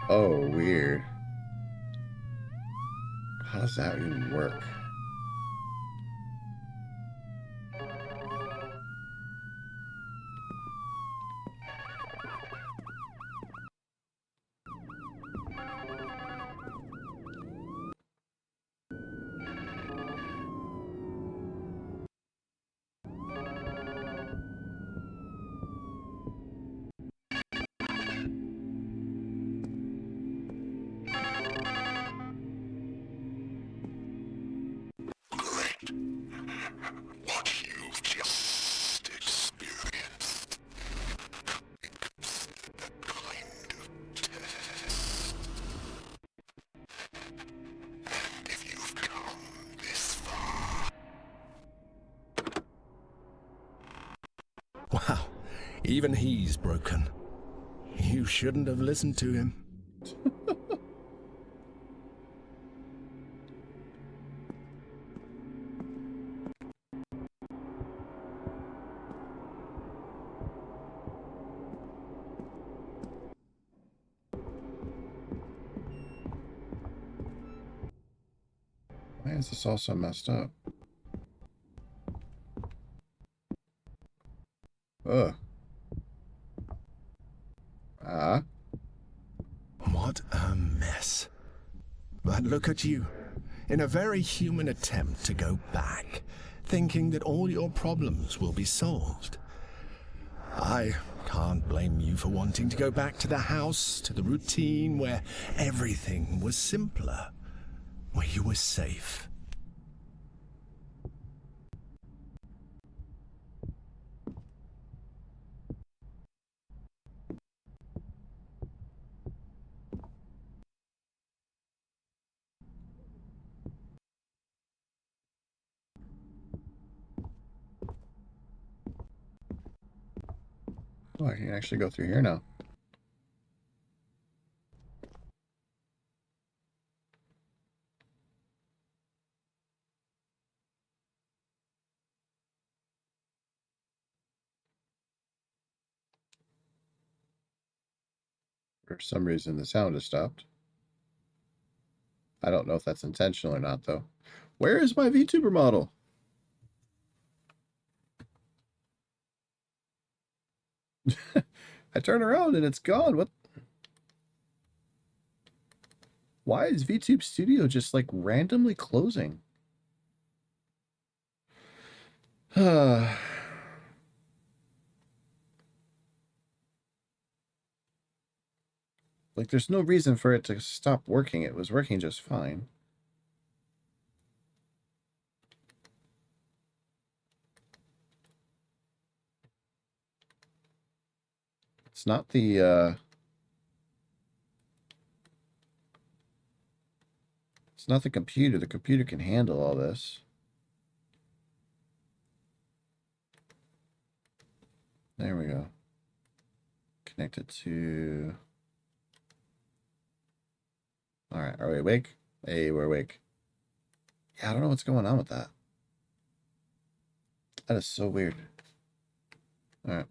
Oh, weird. How does that even work? Even he's broken. You shouldn't have listened to him. Why is this all so messed up? Ugh. What a mess. But look at you, in a very human attempt to go back, thinking that all your problems will be solved. I can't blame you for wanting to go back to the house, to the routine where everything was simpler, where you were safe. Oh, I can actually go through here now. For some reason, the sound has stopped. I don't know if that's intentional or not, though. Where is my VTuber model? I turn around and it's gone. What? Why is VTube Studio just like randomly closing? Like, there's no reason for it to stop working. It was working just fine. It's not the, it's not the computer. The computer can handle all this. There we go. Connected to... All right, are we awake? Hey, we're awake. Yeah, I don't know what's going on with that. That is so weird. All right.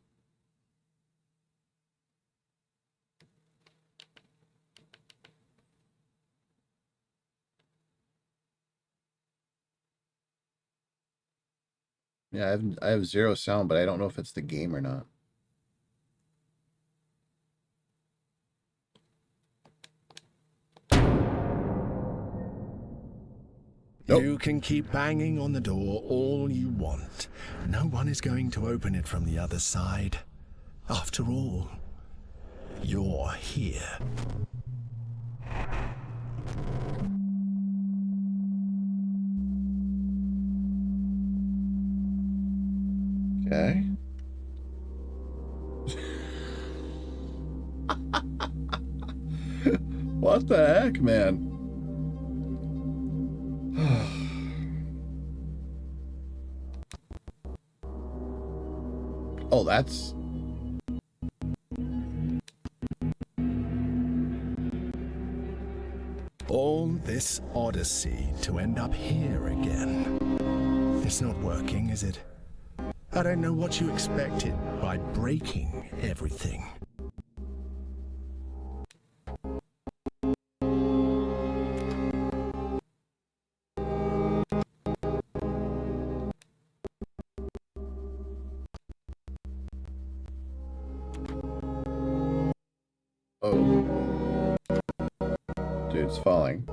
Yeah, I have zero sound, but I don't know if it's the game or not. Nope. You can keep banging on the door all you want. No one is going to open it from the other side. After all, you're here. Okay. What the heck, man? Oh, that's... All this odyssey to end up here again. It's not working, is it? I don't know what you expected by breaking everything. Oh. Dude's falling.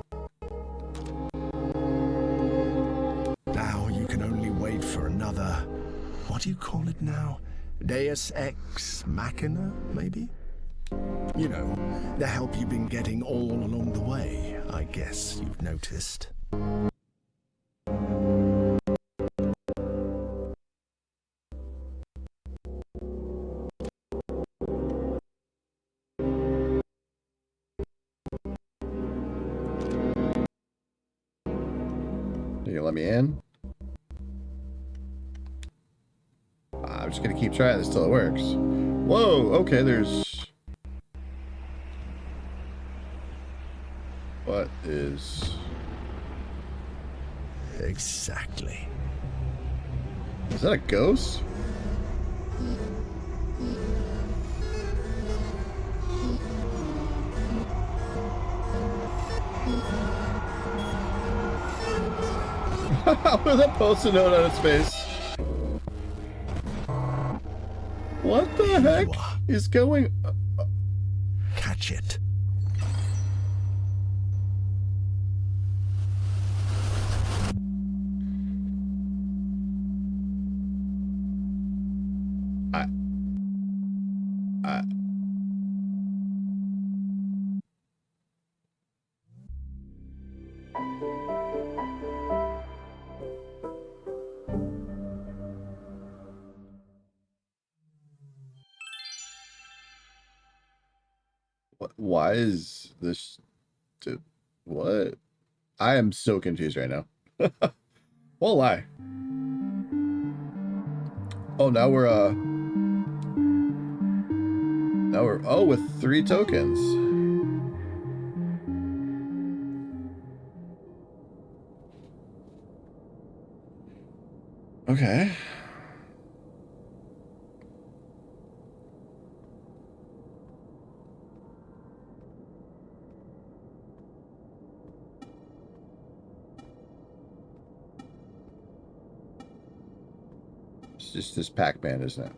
Now you can only wait for another... What do you call it now? Deus Ex Machina, maybe? You know, the help you've been getting all along the way, I guess you've noticed. You gonna let me in? I'm just gonna keep trying this till it works. Whoa, okay, there's... What is... Exactly. Is that a ghost? With a post-it note on its face. What the heck is going... Catch it. Why is this... What? I am so confused right now. Won't lie. Oh, now we're, oh, with 3 tokens. Okay. It's just this Pac-Man, isn't it?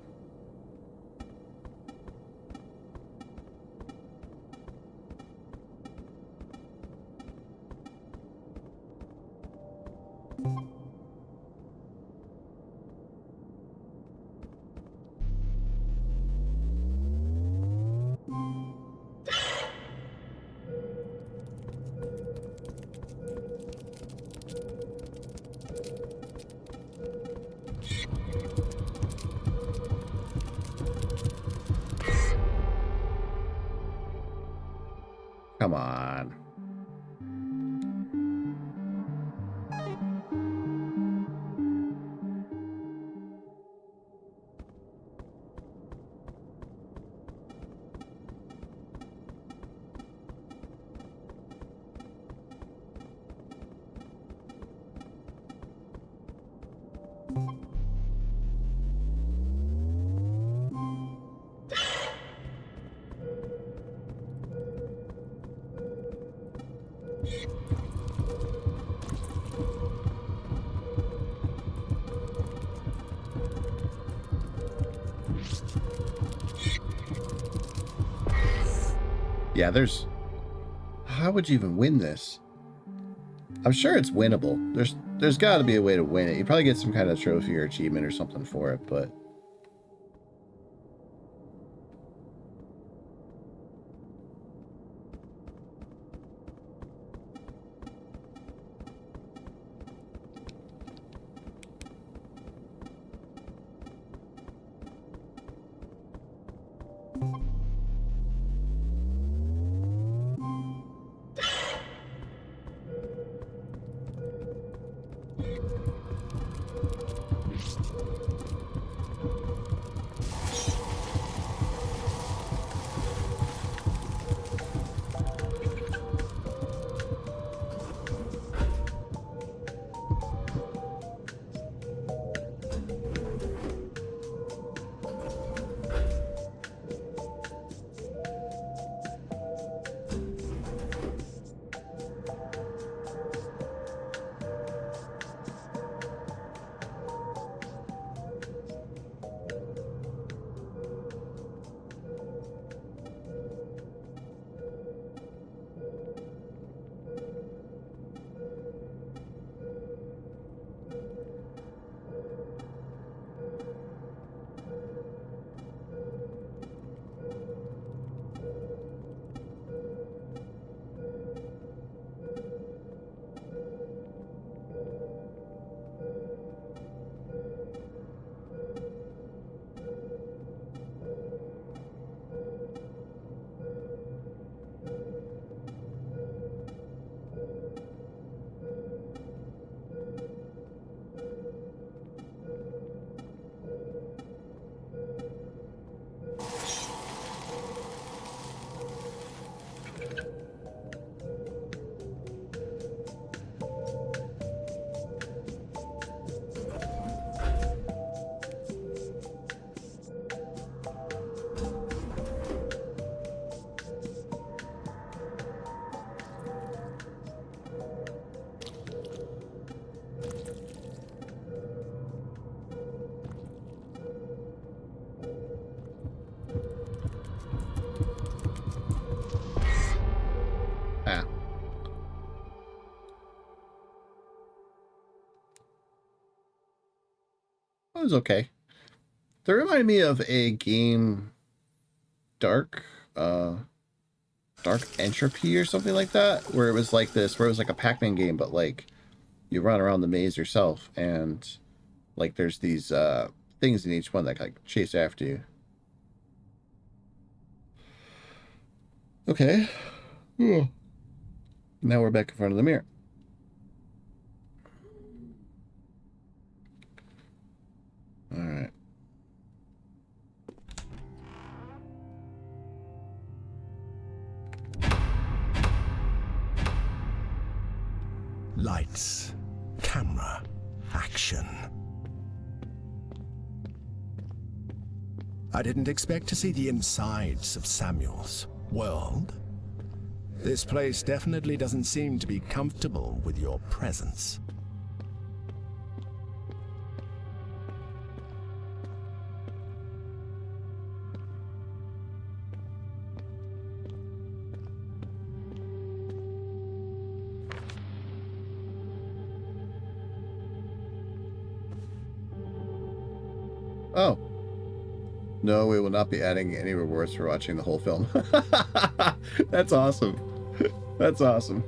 Come on. Yeah, there's... How would you even win this? I'm sure it's winnable. There's got to be a way to win it. You probably get some kind of trophy or achievement or something for it, but... It was okay. They reminded me of a game, Dark, Dark Entropy or something like that, where it was like this, where it was like a Pac-Man game, but like you run around the maze yourself, and like there's these things in each one that like chase after you. Okay. Yeah. Now we're back in front of the mirror. All right. Lights, camera, action. I didn't expect to see the insides of Samuel's world. This place definitely doesn't seem to be comfortable with your presence. Oh. No, we will not be adding any rewards for watching the whole film. That's awesome. That's awesome.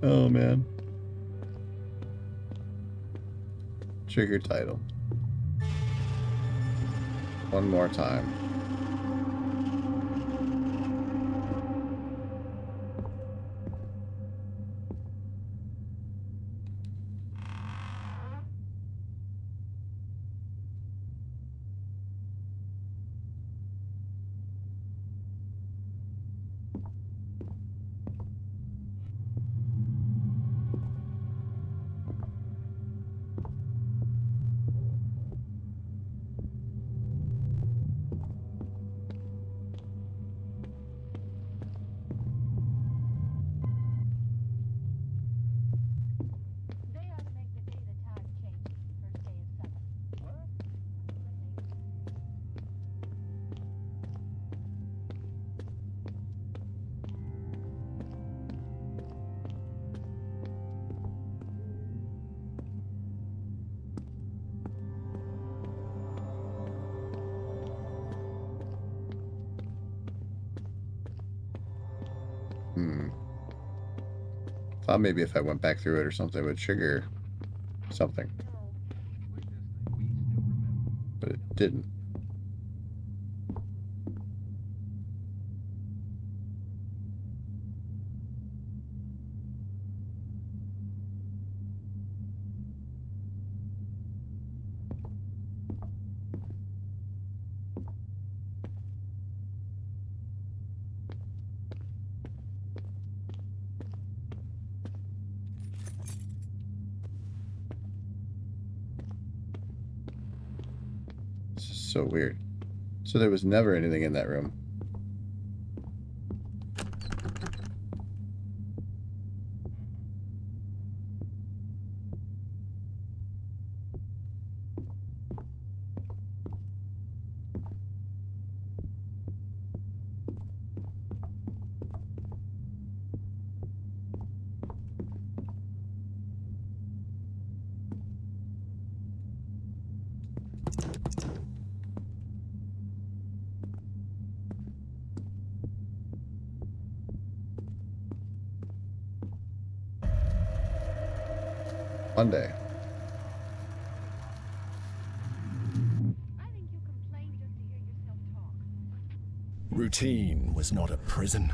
Oh, man. Trigger title. One more time. Thought maybe if I went back through it or something, it would trigger something. But it didn't. This is so weird. So there was never anything in that room. Monday. Routine was not a prison.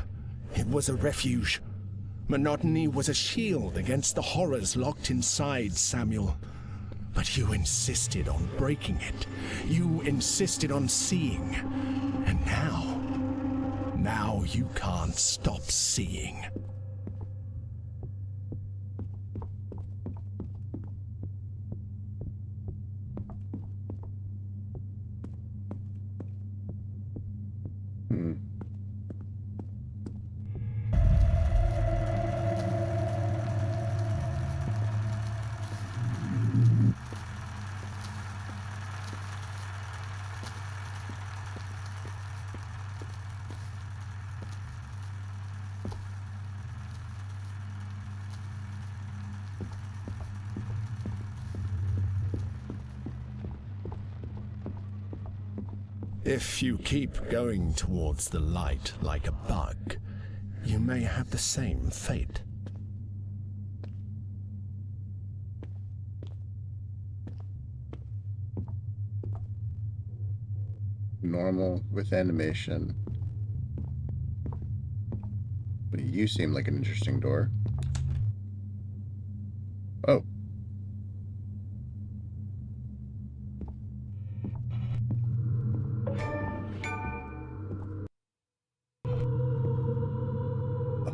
It was a refuge. Monotony was a shield against the horrors locked inside Samuel. But you insisted on breaking it. You insisted on seeing. And now you can't stop seeing. If you keep going towards the light like a bug, you may have the same fate. Normal with animation. But you seem like an interesting door. Oh.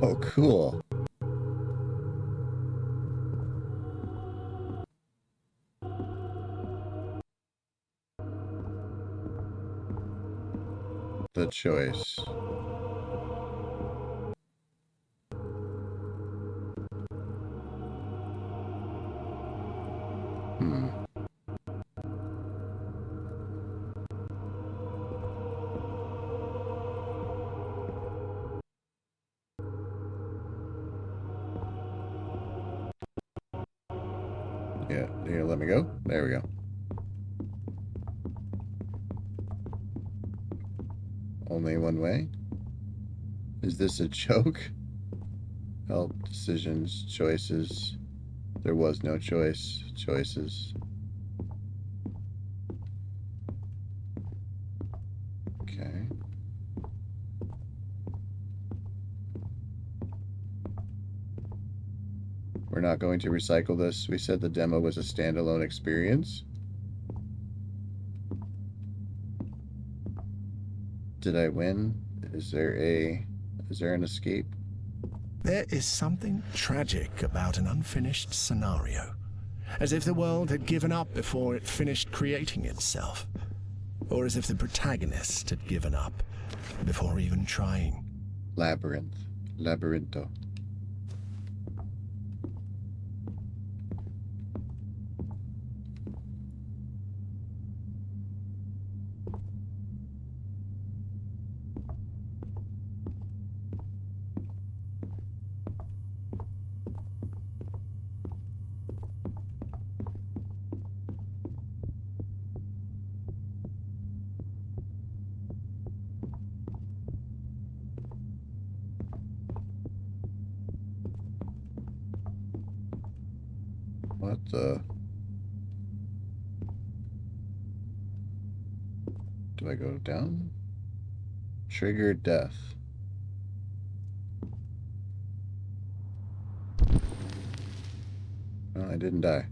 Oh, cool. The choice. Hmm. Yeah, here, let me go. There we go. Only one way? Is this a joke? Help, decisions, choices. There was no choice. Choices. Okay. We're not going to recycle this. We said the demo was a standalone experience. Did I win? Is there an escape? There is something tragic about an unfinished scenario, as if the world had given up before it finished creating itself, or as if the protagonist had given up before even trying. Labyrinth. Labyrintho. What the? Do I go down? Trigger death. Well, I didn't die.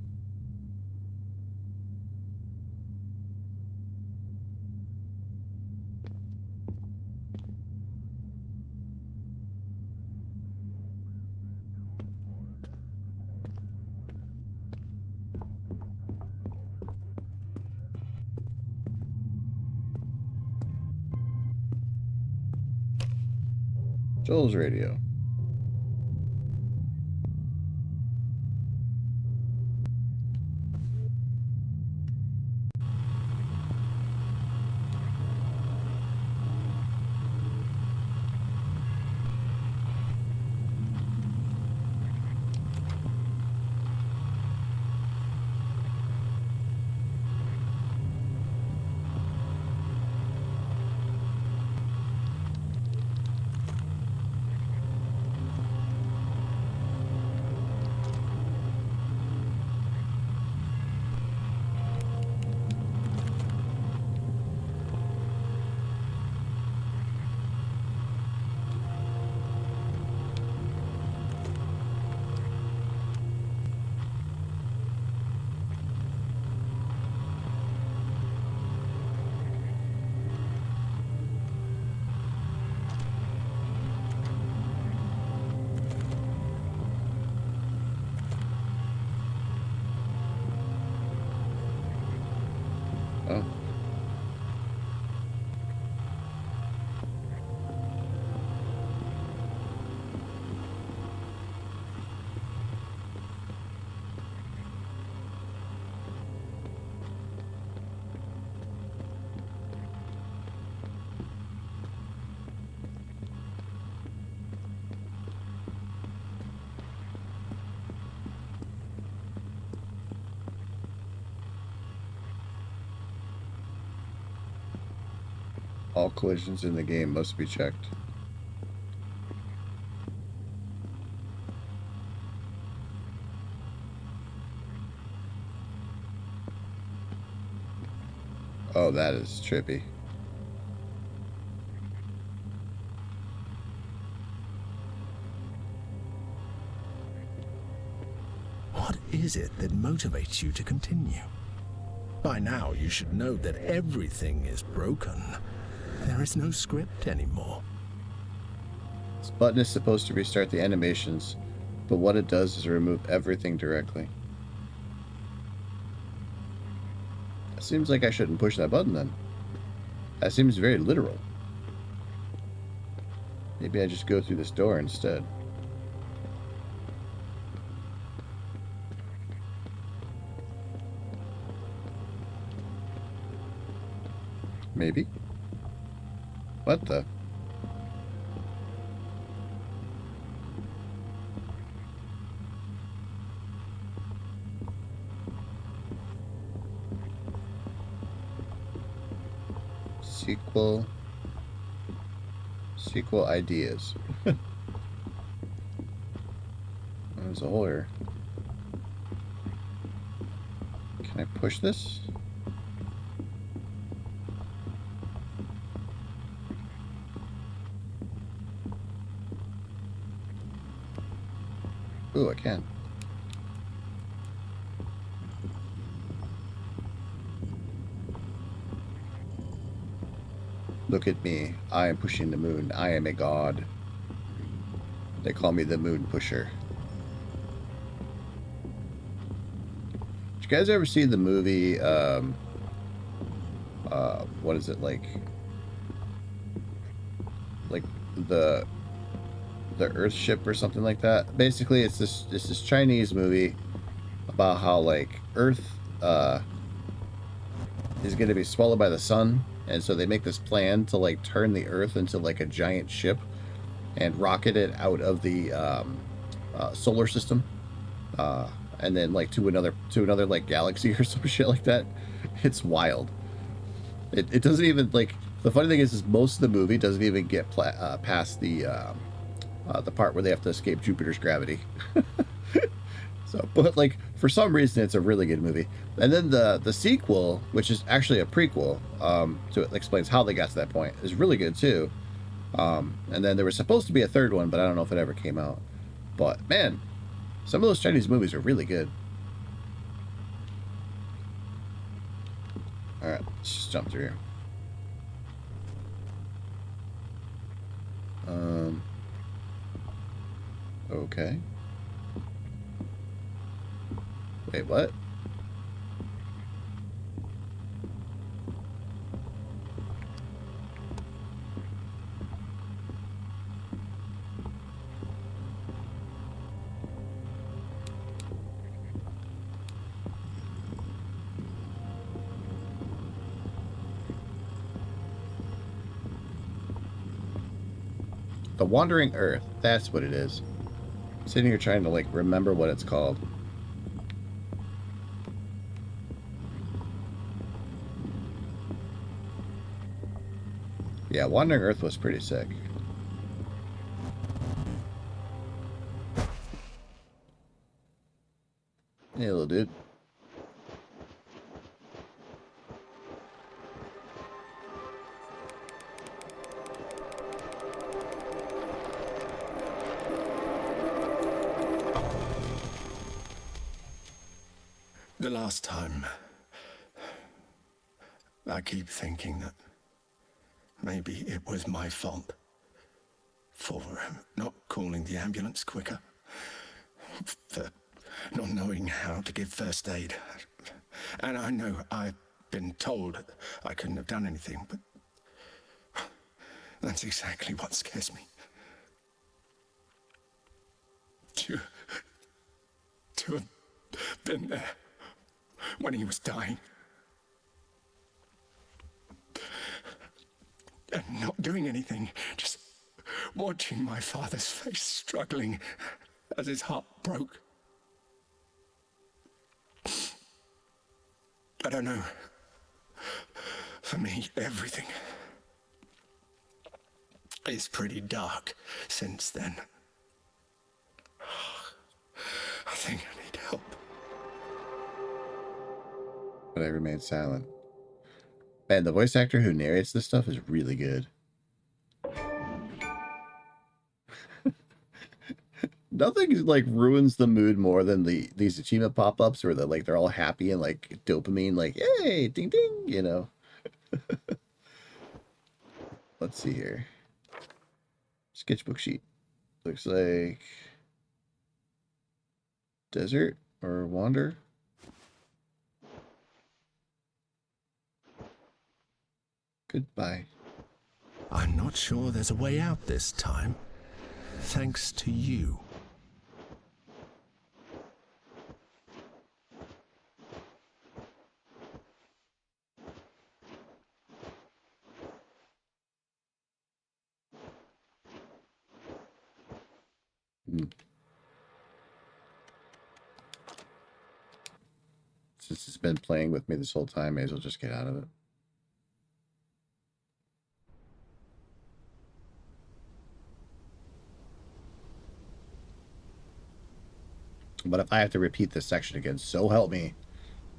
Joel's radio. Oh. All collisions in the game must be checked. Oh, that is trippy. What is it that motivates you to continue? By now, you should know that everything is broken. There is no script anymore. This button is supposed to restart the animations, but what it does is remove everything directly. It seems like I shouldn't push that button then. That seems very literal. Maybe I just go through this door instead. Maybe? What the? Sequel ideas. There's a hole here. Can I push this? Ooh, I can. Look at me. I am pushing the moon. I am a god. They call me the moon pusher. Did you guys ever see the movie, what is it, like the Earth Ship or something like that? Basically, it's this Chinese movie about how, like, Earth, is going to be swallowed by the sun. And so they make this plan to, like, turn the Earth into, like, a giant ship and rocket it out of the solar system, and then, like, to another like galaxy or some shit like that. It's wild. It doesn't even, like, the funny thing is most of the movie doesn't even get past the part where they have to escape Jupiter's gravity. So, but, like, for some reason, it's a really good movie. And then the sequel, which is actually a prequel, so it explains how they got to that point, is really good too. And then there was supposed to be a third one, but I don't know if it ever came out. But man, some of those Chinese movies are really good. All right, let's just jump through here. Okay. Wait, what? The Wandering Earth. That's what it is. I'm sitting here trying to, like, remember what it's called. Yeah, Wandering Earth was pretty sick. Hey, little dude. The last time, I keep thinking that maybe it was my fault for not calling the ambulance quicker, for not knowing how to give first aid. And I know I've been told I couldn't have done anything, but that's exactly what scares me. To have been there when he was dying and not doing anything, just watching my father's face struggling as his heart broke. I don't know. For me, everything It's pretty dark since then. I think I need help. But I remain silent. Man, the voice actor who narrates this stuff is really good. Nothing like ruins the mood more than these achievement pop-ups where they're all happy and like dopamine, like yay, ding ding, you know. Let's see here. Sketchbook sheet. Looks like desert or wander. Goodbye. I'm not sure there's a way out this time. Thanks to you. Since it's been playing with me this whole time, may as well just get out of it. But if I have to repeat this section again, so help me.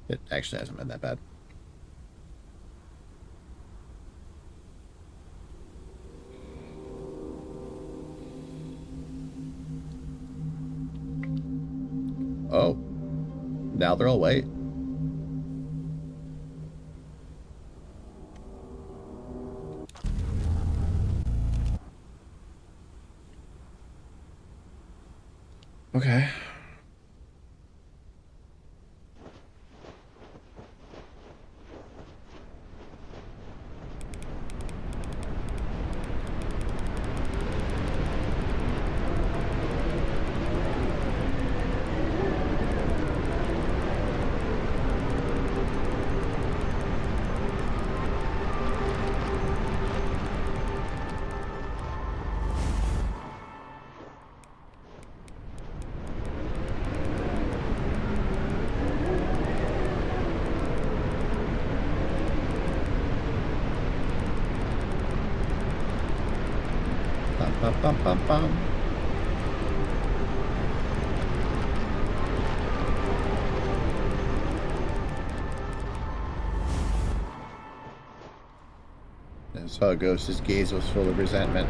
It actually hasn't been that bad. Oh. Now they're all white. Okay. Bum, bum, bum, bum. That's how it goes. His gaze was full of resentment.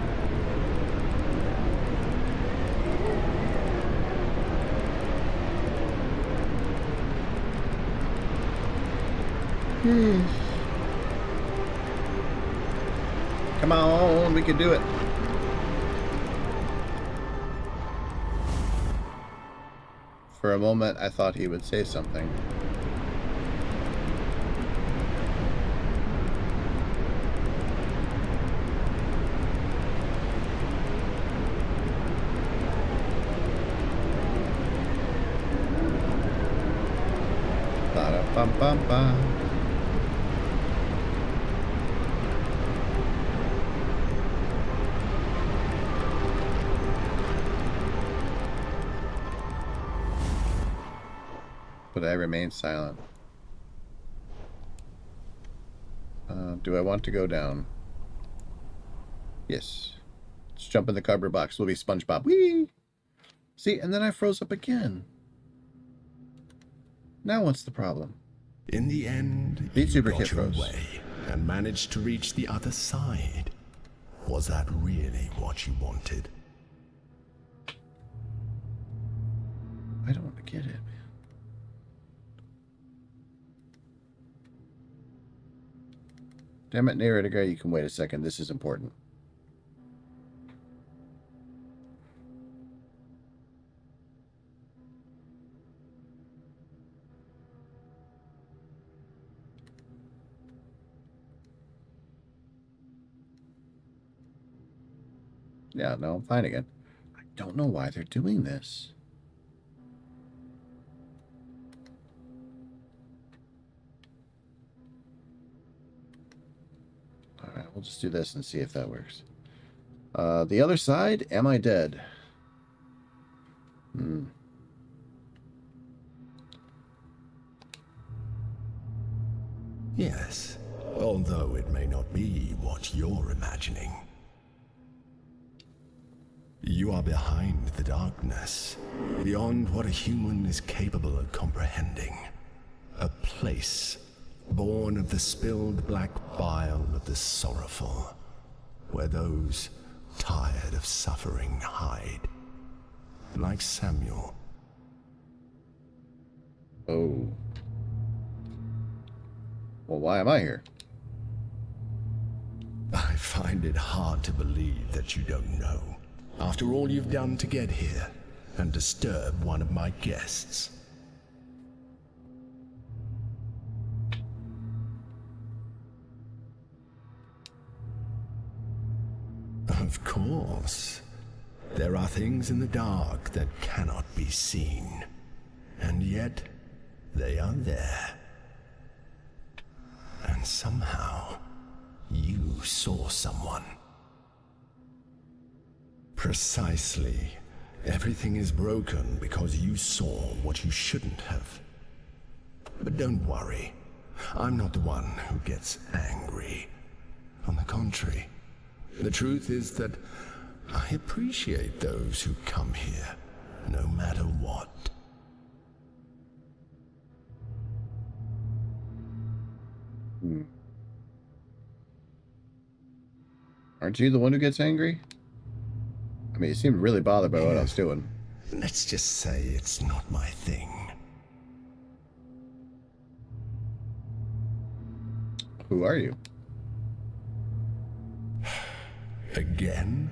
Come on, we can do it. For a moment, I thought he would say something. Ba-da-bum-bum-bum. But I remain silent. Do I want to go down? Yes. Let's jump in the cardboard box. We'll be SpongeBob. Whee! See, and then I froze up again. Now what's the problem? In the end, Beat you Super got Kid your froze. way and managed to reach the other side. Was that really what you wanted? I don't get it, man. Damn it, narrator guy, you can wait a second. This is important. Yeah, no, I'm fine again. I don't know why they're doing this. Alright, we'll just do this and see if that works. The other side, am I dead? Yes, although it may not be what you're imagining. You are behind the darkness, beyond what a human is capable of comprehending. A place born of the spilled black bile of the sorrowful, where those tired of suffering hide. Like Samuel. Oh. Well, why am I here? I find it hard to believe that you don't know. After all you've done to get here and disturb one of my guests. Of course. There are things in the dark that cannot be seen. And yet, they are there. And somehow, you saw someone. Precisely. Everything is broken because you saw what you shouldn't have. But don't worry. I'm not the one who gets angry. On the contrary, the truth is that I appreciate those who come here, no matter what. Aren't you the one who gets angry? I mean, you seemed really bothered by what I was doing. Let's just say it's not my thing. Who are you? Again?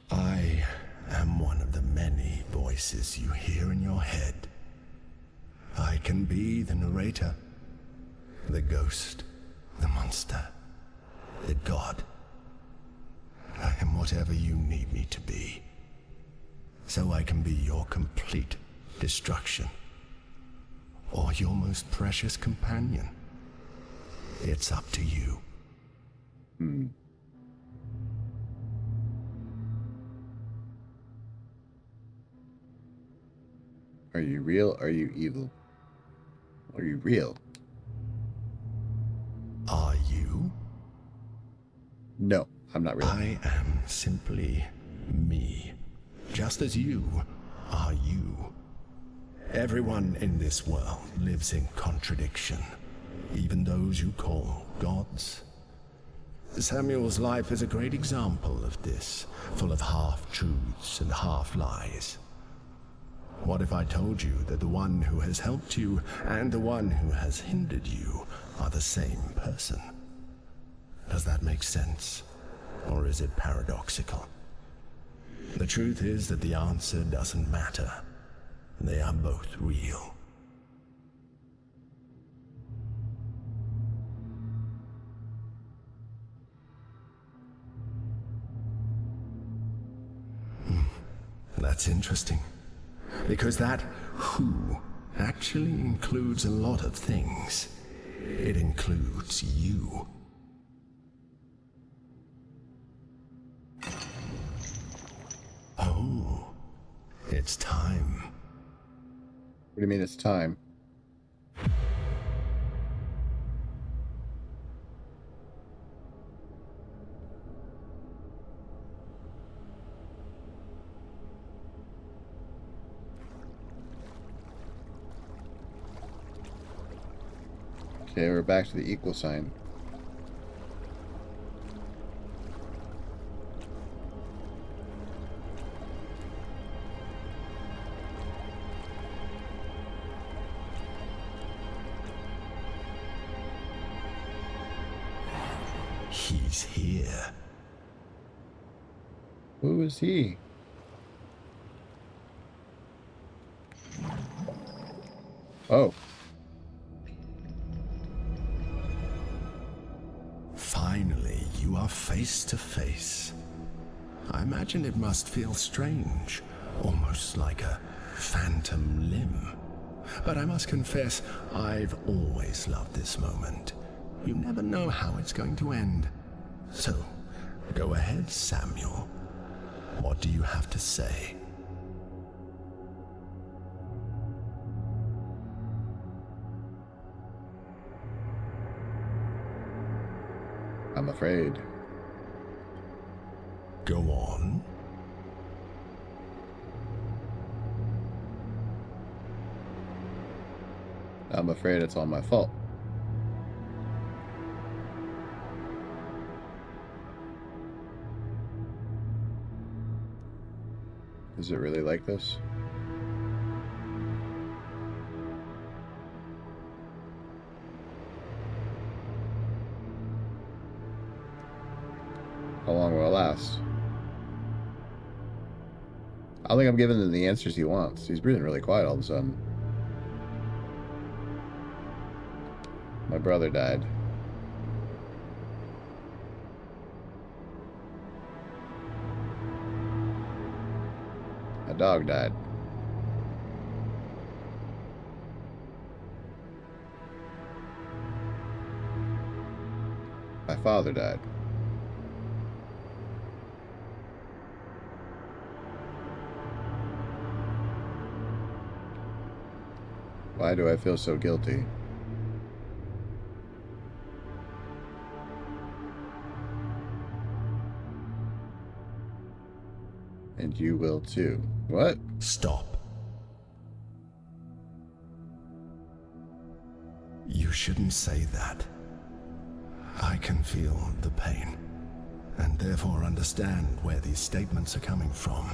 I am one of the many voices you hear in your head. I can be the narrator, the ghost, the monster, the god. I am whatever you need me to be. So I can be your complete destruction. Or your most precious companion. It's up to you. Are you real? Are you evil? Are you real? Are you? No, I'm not real. I am simply me. Just as you are you. Everyone in this world lives in contradiction. Even those you call gods. Samuel's life is a great example of this, full of half-truths and half-lies. What if I told you that the one who has helped you and the one who has hindered you are the same person? Does that make sense? Or is it paradoxical? The truth is that the answer doesn't matter. They are both real. That's interesting. Because that who actually includes a lot of things. It includes you. Oh, it's time. What do you mean it's time? Okay, we're back to the equal sign. He's here. Who is he? Oh. Finally, you are face to face. I imagine it must feel strange, almost like a phantom limb. But I must confess, I've always loved this moment. You never know how it's going to end. So, go ahead, Samuel. What do you have to say? I'm afraid. Go on. I'm afraid it's all my fault. Is it really like this? How long will it last? I don't think I'm giving him the answers he wants. He's breathing really quiet all of a sudden. My brother died. My dog died. My father died. Why do I feel so guilty? And you will too. What? Stop. You shouldn't say that. I can feel the pain, and therefore understand where these statements are coming from.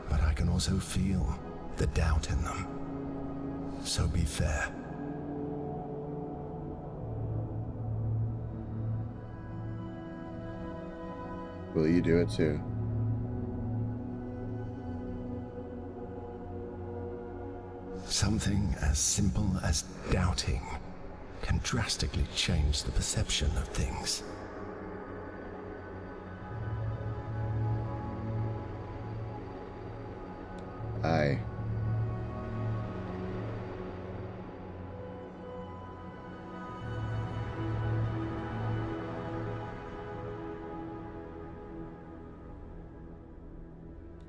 But I can also feel the doubt in them. So be fair. Will you do it too? Something as simple as doubting can drastically change the perception of things.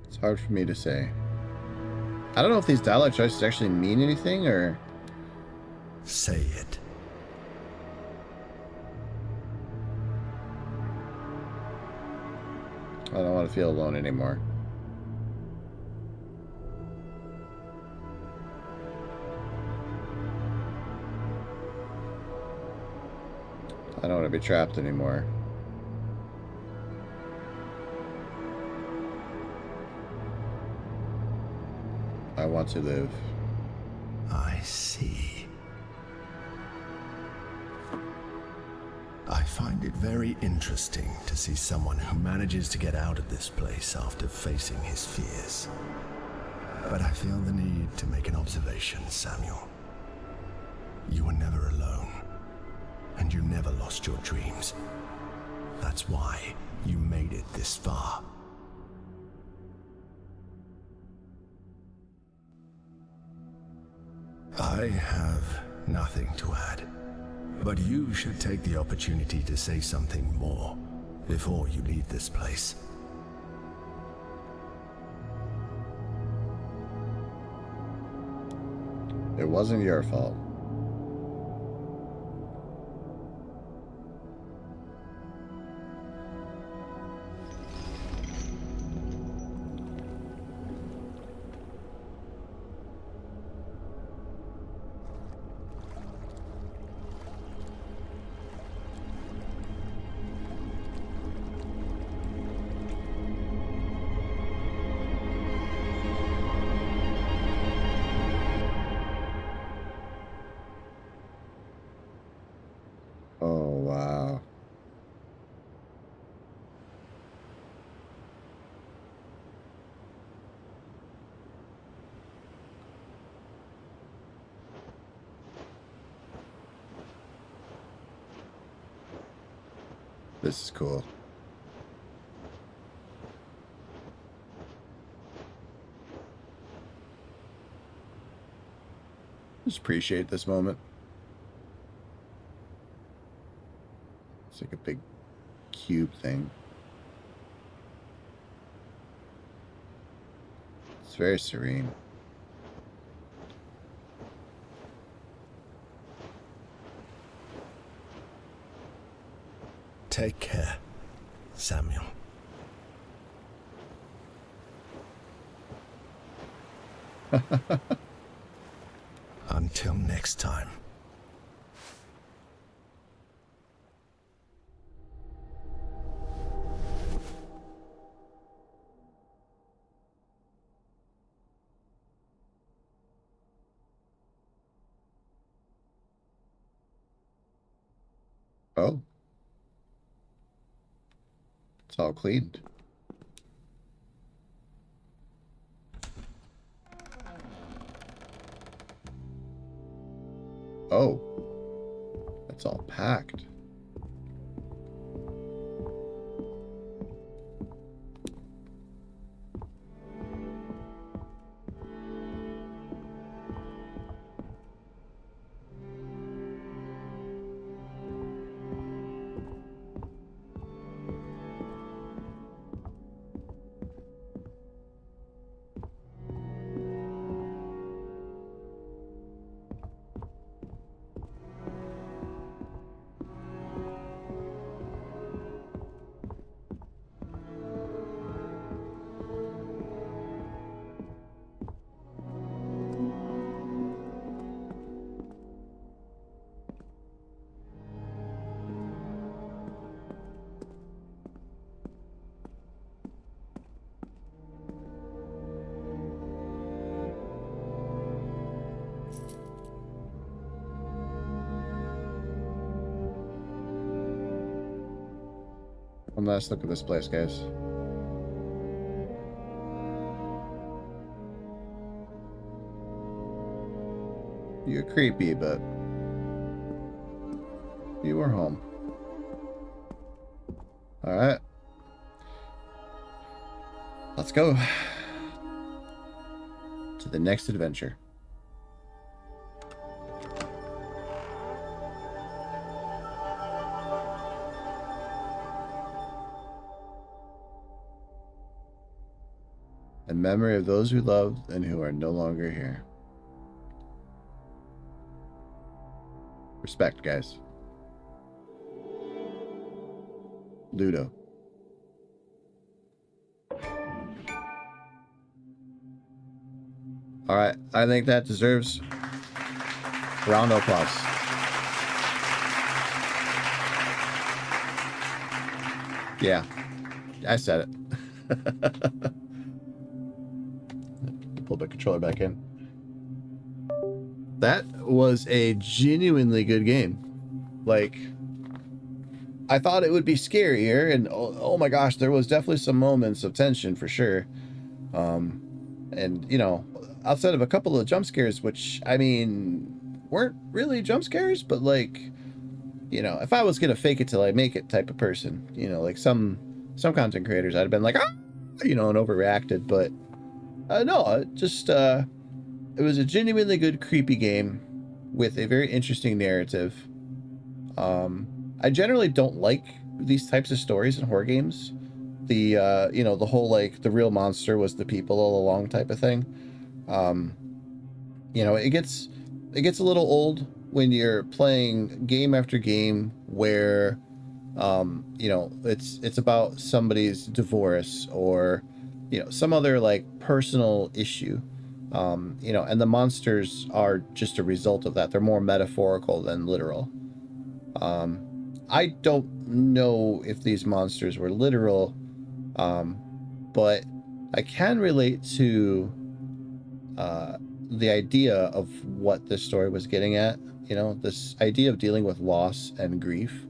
It's hard for me to say. I don't know if these dialogue choices actually mean anything, or... Say it. I don't want to feel alone anymore. I don't want to be trapped anymore. I want to live. I see. I find it very interesting to see someone who manages to get out of this place after facing his fears. But I feel the need to make an observation, Samuel. You were never alone, and you never lost your dreams. That's why you made it this far. I have nothing to add, but you should take the opportunity to say something more before you leave this place. It wasn't your fault. Oh, wow. This is cool. Just appreciate this moment. It's like a big cube thing. It's very serene. Take care, Samuel. Until next time. Oh. It's all cleaned. Oh. It's all packed. One last look at this place, guys. You're creepy, but you are home. Alright. Let's go to the next adventure. In memory of those we loved and who are no longer here. Respect, guys. Luto. Alright, I think that deserves a round of applause. Yeah, I said it. Pull the controller back in. That was a genuinely good game. Like, I thought it would be scarier, and oh my gosh, there was definitely some moments of tension for sure. And you know, outside of a couple of jump scares, which I mean weren't really jump scares, but like, you know, if I was gonna fake it till I make it type of person, you know, like some content creators, I'd have been like, ah! You know, and overreacted. But no, it just it was a genuinely good creepy game with a very interesting narrative. I generally don't like these types of stories in horror games. The you know, the whole like the real monster was the people all along type of thing. You know, it gets a little old when you're playing game after game where you know, it's about somebody's divorce or, you know, some other like personal issue. You know, and the monsters are just a result of that. They're more metaphorical than literal. I don't know if these monsters were literal, but I can relate to the idea of what this story was getting at. You know, this idea of dealing with loss and grief,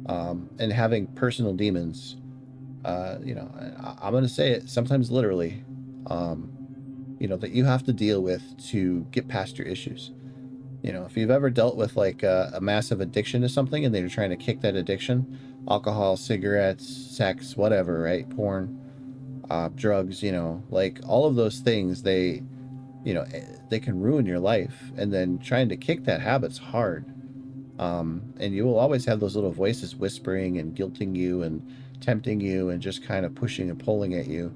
and having personal demons. You know, I'm going to say it sometimes literally, you know, that you have to deal with to get past your issues. You know, if you've ever dealt with like a massive addiction to something and then you're trying to kick that addiction, alcohol, cigarettes, sex, whatever, right? Porn, drugs, you know, like all of those things, they, you know, they can ruin your life. And then trying to kick that habit's hard. And you will always have those little voices whispering and guilting you and tempting you and just kind of pushing and pulling at you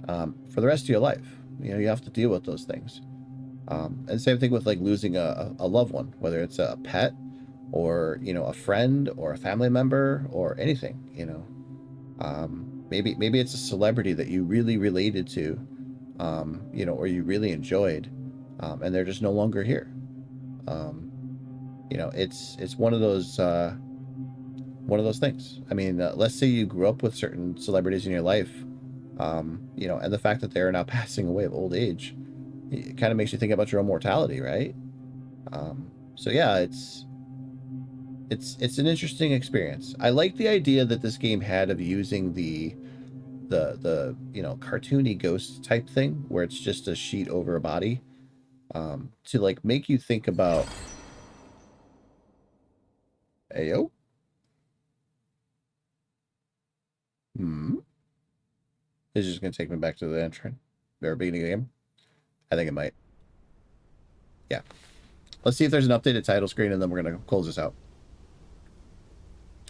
for the rest of your life. You know, you have to deal with those things. And same thing with like losing a loved one, whether it's a pet or, you know, a friend or a family member or anything, you know. Maybe it's a celebrity that you really related to, you know, or you really enjoyed, and they're just no longer here. You know, it's one of those things. I mean, let's say you grew up with certain celebrities in your life, you know, and the fact that they're now passing away of old age, it kind of makes you think about your own mortality, right? So yeah, it's an interesting experience. I like the idea that this game had of using the you know, cartoony ghost type thing where it's just a sheet over a body, to like make you think about. Ayo. Hmm. It's just gonna take me back to the entrance, very beginning of the game. I think it might. Yeah. Let's see if there's an updated title screen, and then we're gonna close this out.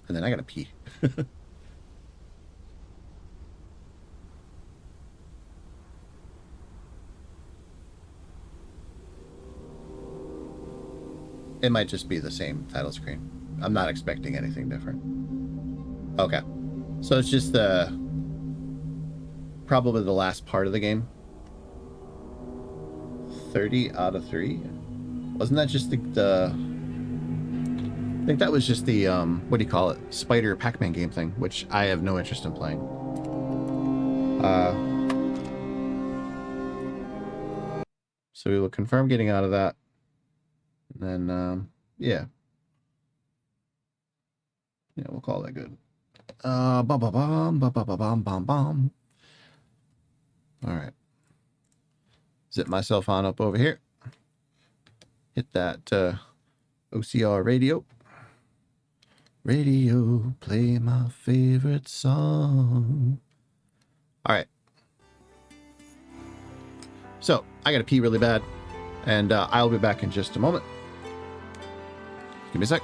And then I gotta pee. It might just be the same title screen. I'm not expecting anything different. Okay. So it's just probably the last part of the game. 30 out of 3? Wasn't that just the I think that was just the what do you call it? Spider Pac-Man game thing, which I have no interest in playing. Uh so we will confirm getting out of that. And then yeah. Yeah, we'll call that good. Bum bum bum bum bum bum bum bum. All right. Zip myself on up over here. Hit that OCR radio. Radio, play my favorite song. All right. So I gotta pee really bad, and I'll be back in just a moment. Give me a sec.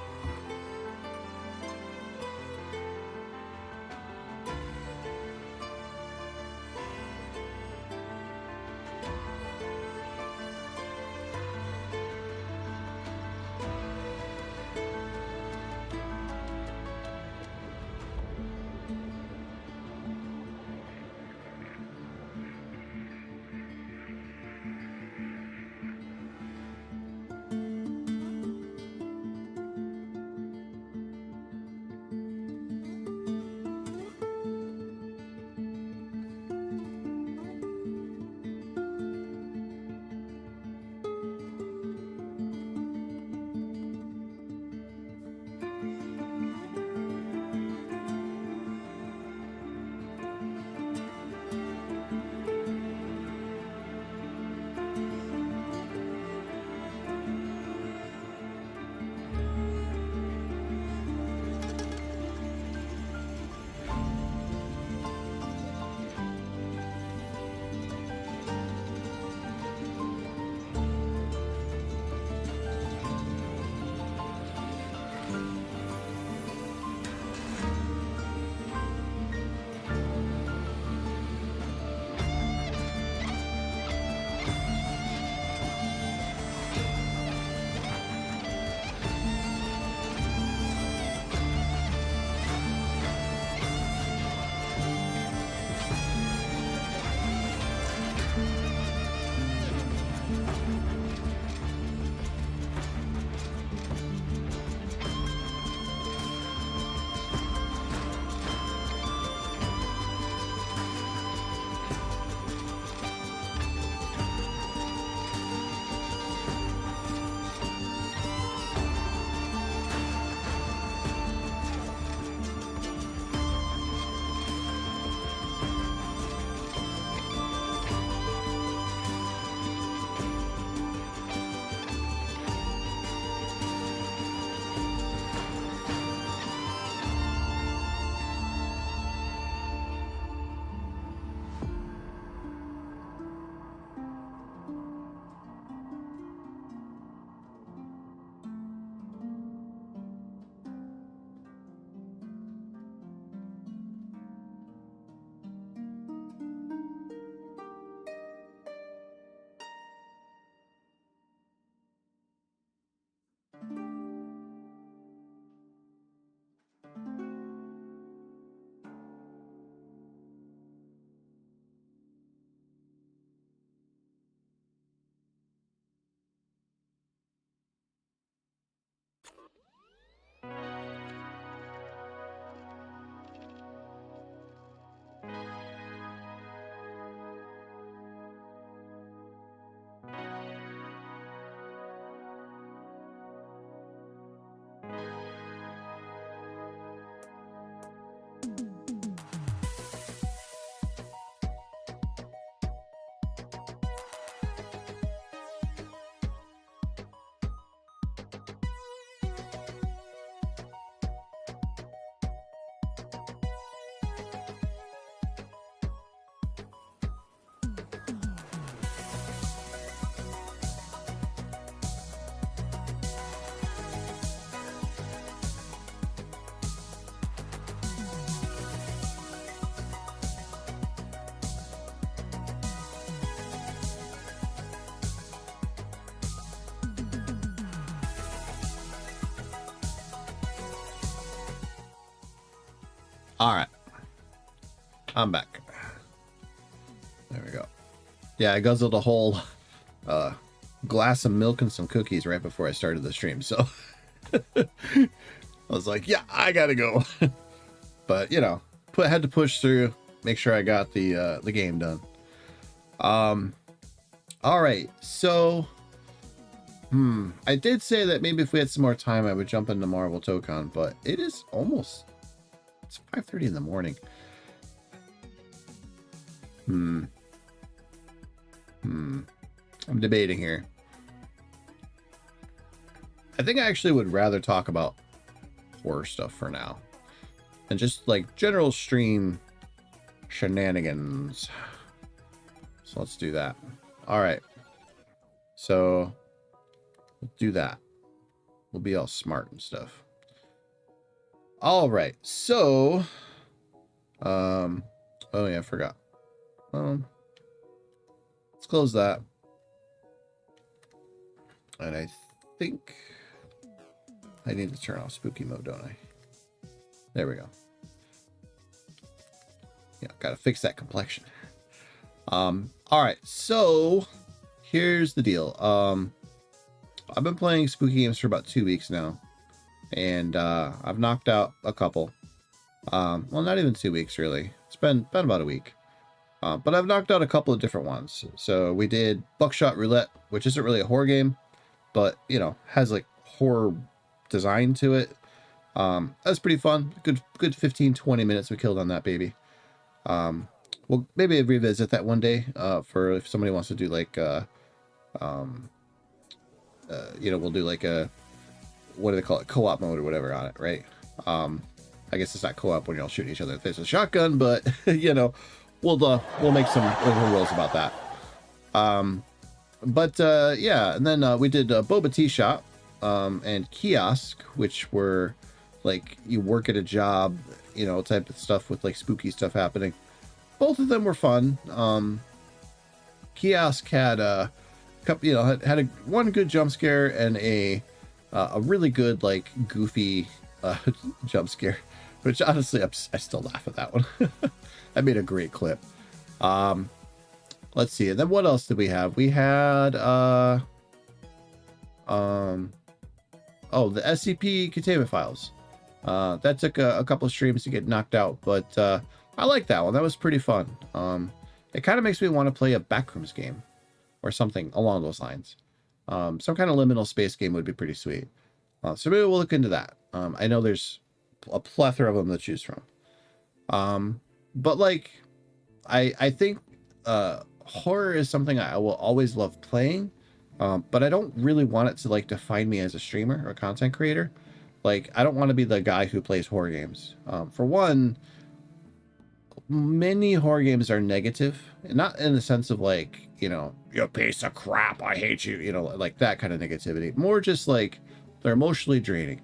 All right, I'm back. There we go. Yeah, I guzzled a whole glass of milk and some cookies right before I started the stream, so I was like, yeah, I gotta go. But you know, had to push through, make sure I got the game done. All right, so I did say that maybe if we had some more time I would jump into Marvel Tokon, but it is almost, it's 5:30 in the morning. I'm debating here. I think I actually would rather talk about horror stuff for now and just like general stream shenanigans. So let's do that. All right. So we'll do that. We'll be all smart and stuff. All right. So, oh yeah, I forgot. Let's close that. And I think I need to turn off spooky mode, don't I? There we go. Yeah, gotta fix that complexion. All right, so here's the deal. I've been playing spooky games for about 2 weeks now, and I've knocked out a couple. Well, not even 2 weeks really. It's been about a week. But I've knocked out a couple of different ones. So we did Buckshot Roulette, which isn't really a horror game, but you know, has like horror design to it. That's pretty fun. Good 15-20 minutes we killed on that baby. We'll maybe revisit that one day for if somebody wants to do like you know, we'll do like a, what do they call it, co-op mode or whatever on it, right? I guess it's not co-op when you're all shooting each other in the face with a shotgun, but you know, we'll make some rules about that. Yeah, and then we did Boba Tea Shop and Kiosk, which were like you work at a job, you know, type of stuff with like spooky stuff happening. Both of them were fun. Kiosk had a couple, you know, had one good jump scare and a really good like goofy jump scare, which honestly I still laugh at that one. I made a great clip. Let's see, and then what else did we have? We had oh, the SCP containment files. That took a couple of streams to get knocked out, but I like that one. That was pretty fun. It kind of makes me want to play a Backrooms game or something along those lines. Some kind of liminal space game would be pretty sweet. So maybe we'll look into that. I know there's a plethora of them to choose from. But like, I think horror is something I will always love playing, but I don't really want it to like define me as a streamer or a content creator. Like, I don't want to be the guy who plays horror games. For one, many horror games are negative, not in the sense of like, you know, you piece of crap, I hate you, you know, like that kind of negativity. More just like they're emotionally draining.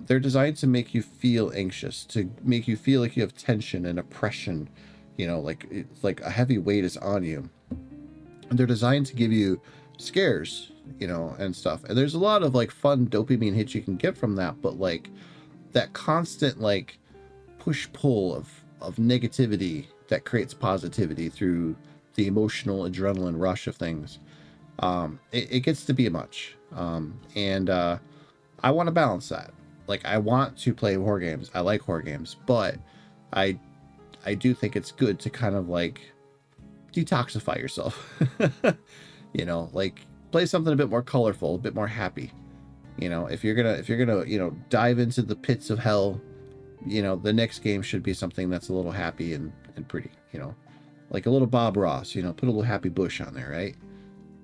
They're designed to make you feel anxious, to make you feel like you have tension and oppression, you know, like it's like a heavy weight is on you. And they're designed to give you scares, you know, and stuff. And there's a lot of like fun dopamine hits you can get from that, but like that constant like push-pull of negativity that creates positivity through the emotional adrenaline rush of things, it gets to be much. And I want to balance that. Like, I want to play horror games. I like horror games, but I do think it's good to kind of like detoxify yourself. You know, like play something a bit more colorful, a bit more happy. You know, if you're gonna, you know, dive into the pits of hell, you know, the next game should be something that's a little happy and pretty, you know, like a little Bob Ross, you know, put a little happy bush on there, right?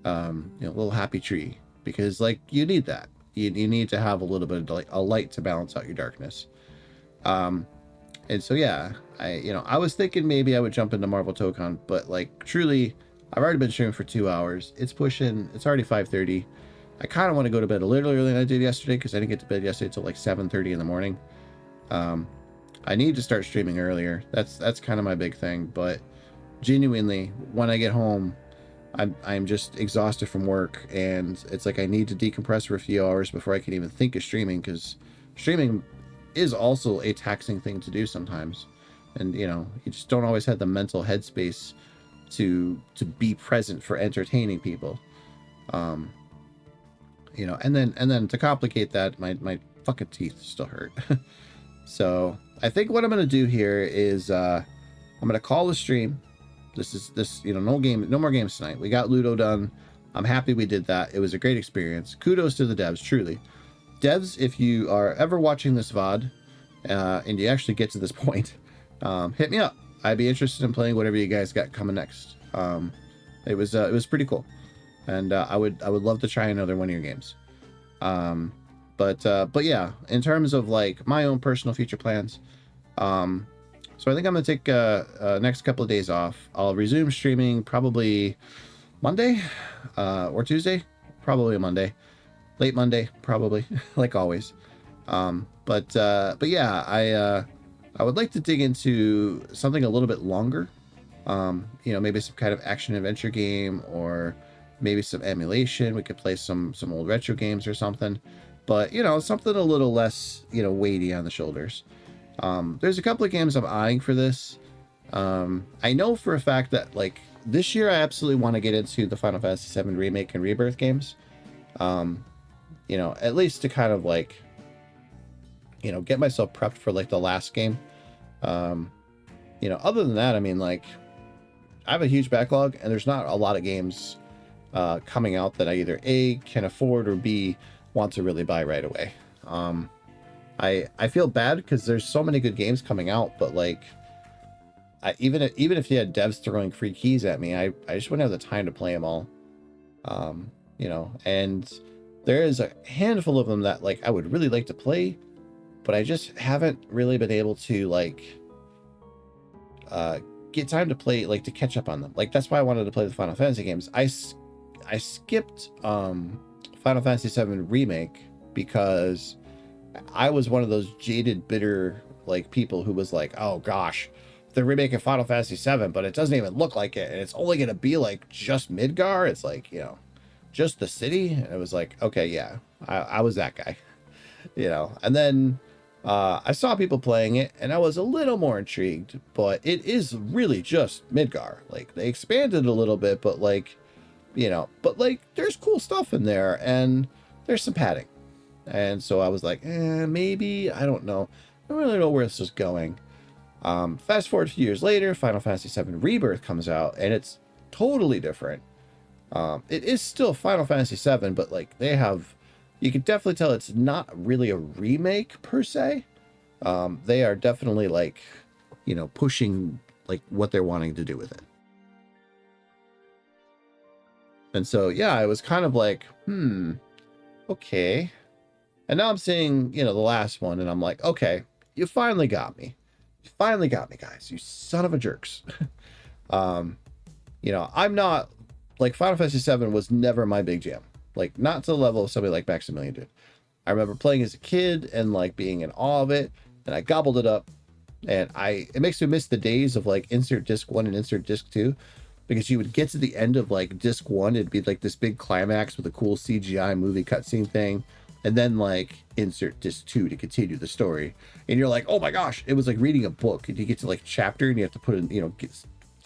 You know, a little happy tree, because like you need that. You need to have a little bit of like a light to balance out your darkness. And so, yeah, I was thinking maybe I would jump into Marvel Tokon, but like truly, I've already been streaming for 2 hours. It's already 5:30. I kind of want to go to bed a little earlier than I did yesterday, because I didn't get to bed yesterday until like 7:30 in the morning. I need to start streaming earlier. That's kind of my big thing. But genuinely, when I get home, I'm just exhausted from work, and it's like I need to decompress for a few hours before I can even think of streaming, because streaming is also a taxing thing to do sometimes. And, you know, you just don't always have the mental headspace to be present for entertaining people. You know, and then to complicate that, my fucking teeth still hurt. So I think what I'm gonna do here is I'm gonna call the stream. This, you know, no more games tonight. We got Luto done. I'm happy we did that. It was a great experience. Kudos to the devs, truly. Devs, if you are ever watching this VOD and you actually get to this point, hit me up. I'd be interested in playing whatever you guys got coming next. It was pretty cool, and I would love to try another one of your games. But yeah, in terms of like my own personal future plans, so I think I'm gonna take next couple of days off. I'll resume streaming probably Monday or Tuesday, probably Monday, late Monday, probably like always. But yeah, I would like to dig into something a little bit longer. You know, maybe some kind of action adventure game, or maybe some emulation. We could play some old retro games or something, but you know, something a little less, you know, weighty on the shoulders. There's a couple of games I'm eyeing for this. I know for a fact that like this year I absolutely want to get into the Final Fantasy VII Remake and Rebirth games. You know, at least to kind of like, you know, get myself prepped for like the last game. You know, other than that, I mean, like, I have a huge backlog, and there's not a lot of games coming out that I either A, can afford, or B, want to really buy right away. I feel bad because there's so many good games coming out, but like, even if you had devs throwing free keys at me, I just wouldn't have the time to play them all. You know, and there is a handful of them that like I would really like to play, but I just haven't really been able to like get time to play, like to catch up on them. Like that's why I wanted to play the Final Fantasy games. I skipped Final Fantasy VII Remake because I was one of those jaded, bitter like people who was like, oh gosh, they're remaking Final Fantasy VII, but it doesn't even look like it, and it's only gonna be like just Midgar. It's like, you know, just the city. And it was like, okay, yeah, I was that guy, you know. And then I saw people playing it, and I was a little more intrigued, but it is really just Midgar. Like they expanded a little bit, but like, you know, but like there's cool stuff in there, and there's some padding. And so I was like, maybe, I don't know. I don't really know where this is going. Fast forward a few years later, Final Fantasy VII Rebirth comes out, and it's totally different. It is still Final Fantasy VII, but like they have, you can definitely tell it's not really a remake per se. They are definitely like, you know, pushing like what they're wanting to do with it. And so, yeah, I was kind of like, okay. And now I'm seeing, you know, the last one, and I'm like, okay, you finally got me. You finally got me, guys. You son of a jerks. You know, I'm not, like, Final Fantasy VII was never my big jam. Like, not to the level of somebody like Maximilian did. I remember playing as a kid and, like, being in awe of it, and I gobbled it up. And it makes me miss the days of, like, insert disc 1 and insert disc 2. Because you would get to the end of, like, disc 1, it'd be, like, this big climax with a cool CGI movie cutscene thing. And then like insert disc 2 to continue the story, and you're like, oh my gosh, it was like reading a book, and you get to like chapter and you have to put in, you know,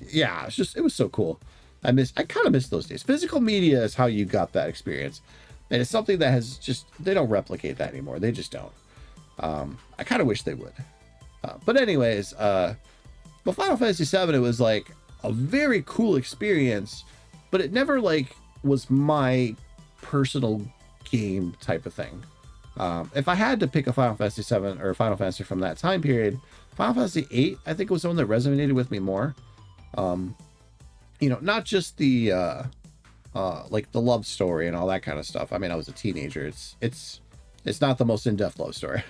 yeah, it was so cool. I kind of miss those days. Physical media is how you got that experience, and it's something that has just, they don't replicate that anymore. They just don't. I kind of wish they would. But anyways, but Final Fantasy VII, it was like a very cool experience, but it never like was my personal game type of thing. If I had to pick a Final Fantasy 7 or Final Fantasy from that time period, Final Fantasy 8, I think, was the one that resonated with me more. You know, not just the like the love story and all that kind of stuff. I mean, I was a teenager. It's not the most in-depth love story.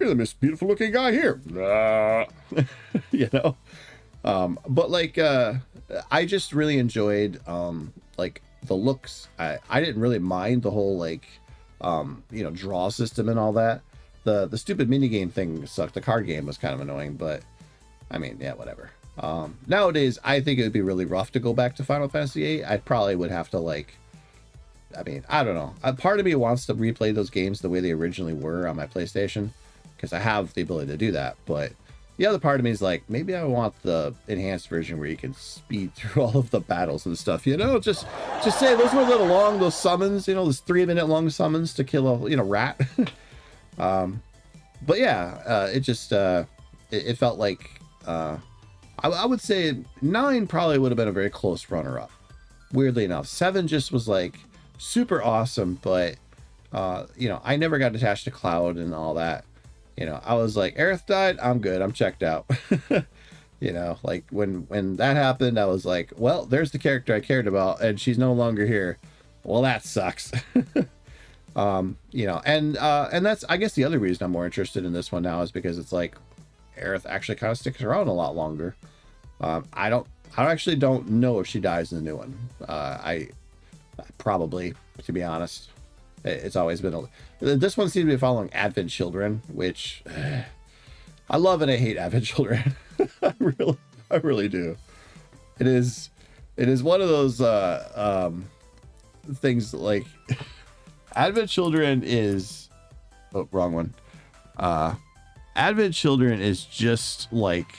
You're the most beautiful looking guy here. You know. But like I just really enjoyed like the looks. I didn't really mind the whole like you know, draw system and all that. The stupid minigame thing sucked. The card game was kind of annoying, but I mean, yeah, whatever. Nowadays I think it would be really rough to go back to Final Fantasy VIII. I probably would have to like, I mean, I don't know. A part of me wants to replay those games the way they originally were on my PlayStation. because I have the ability to do that. But the other part of me is like, maybe I want the enhanced version where you can speed through all of the battles and stuff, you know, just say those were a little long, those summons, you know, those 3-minute long summons to kill a, you know, rat. But yeah, it just, it felt like, I would say 9 probably would have been a very close runner up. Weirdly enough, 7 just was like super awesome, but, you know, I never got attached to Cloud and all that. You know, I was like, Aerith died, I'm good, I'm checked out. You know, like when that happened, I was like, well, there's the character I cared about, and she's no longer here. Well, that sucks. You know, and that's, I guess, the other reason I'm more interested in this one now is because it's like Aerith actually kind of sticks around a lot longer. I actually don't know if she dies in the new one. I probably, to be honest, it's always been this one seems to be following Advent Children, which I love and I hate Advent Children. I really do. It is one of those things like Advent Children is, oh, wrong one. Advent Children is just like,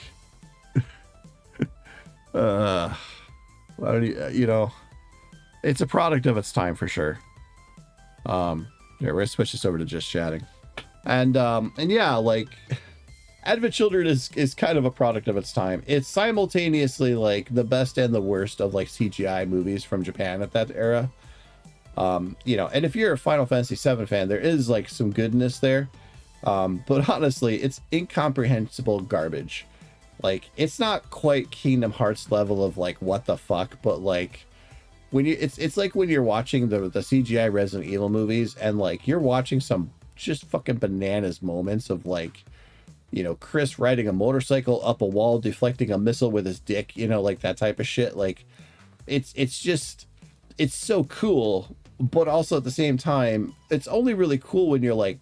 why do you know, it's a product of its time for sure. Yeah, we're gonna switch this over to just chatting, and yeah, like Advent Children is kind of a product of its time. It's simultaneously like the best and the worst of like CGI movies from Japan at that era. You know, and if you're a Final Fantasy VII fan, there is like some goodness there, but honestly, it's incomprehensible garbage. Like, it's not quite Kingdom Hearts level of like what the fuck, but like when you, it's like when you're watching the CGI Resident Evil movies and like you're watching some just fucking bananas moments of like, you know, Chris riding a motorcycle up a wall, deflecting a missile with his dick, you know, like that type of shit. Like it's just, it's so cool, but also at the same time, it's only really cool when you're like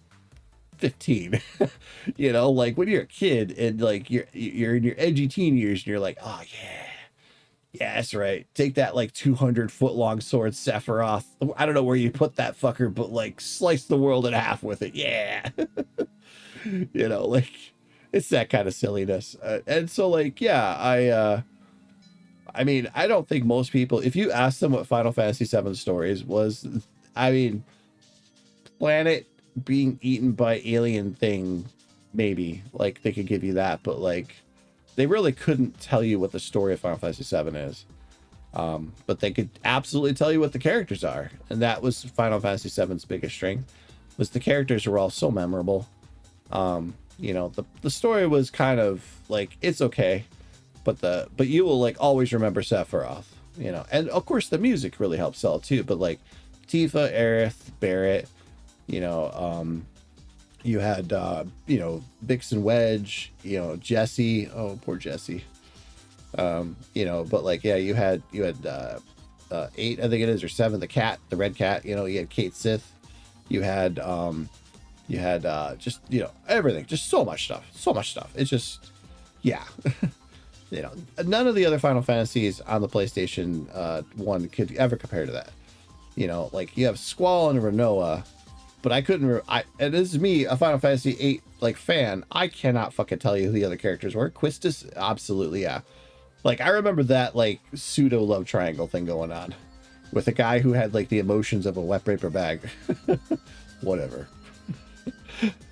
15. You know, like when you're a kid and like you're in your edgy teen years and you're like, oh yeah, that's right, take that like 200-foot long sword, Sephiroth, I don't know where you put that fucker, but like slice the world in half with it, yeah. You know, like it's that kind of silliness, and so like, yeah, I mean, I don't think most people, if you ask them what Final Fantasy VII stories was, I mean, planet being eaten by alien thing, maybe, like, they could give you that, but, like, they really couldn't tell you what the story of Final Fantasy VII is. But they could absolutely tell you what the characters are, and that was Final Fantasy VII's biggest strength, was the characters were all so memorable. You know, the story was kind of, like, it's okay, but you will like always remember Sephiroth, you know, and of course the music really helps sell too. But like Tifa, Aerith, Barrett, you know, you had you know, Vixen, Wedge, you know, Jesse. Oh, poor Jesse. You know, but like, yeah, you had 8, I think it is, or 7, the cat, the red cat. You know, you had Kate Sith. You had just, you know, everything, just so much stuff. It's just, yeah. You know, none of the other Final Fantasies on the PlayStation 1 could ever compare to that. You know, like you have Squall and Renoa, but I couldn't. And this is me, a Final Fantasy 8 like fan. I cannot fucking tell you who the other characters were. Quistis, absolutely, yeah. Like I remember that like pseudo love triangle thing going on with a guy who had like the emotions of a wet paper bag. Whatever.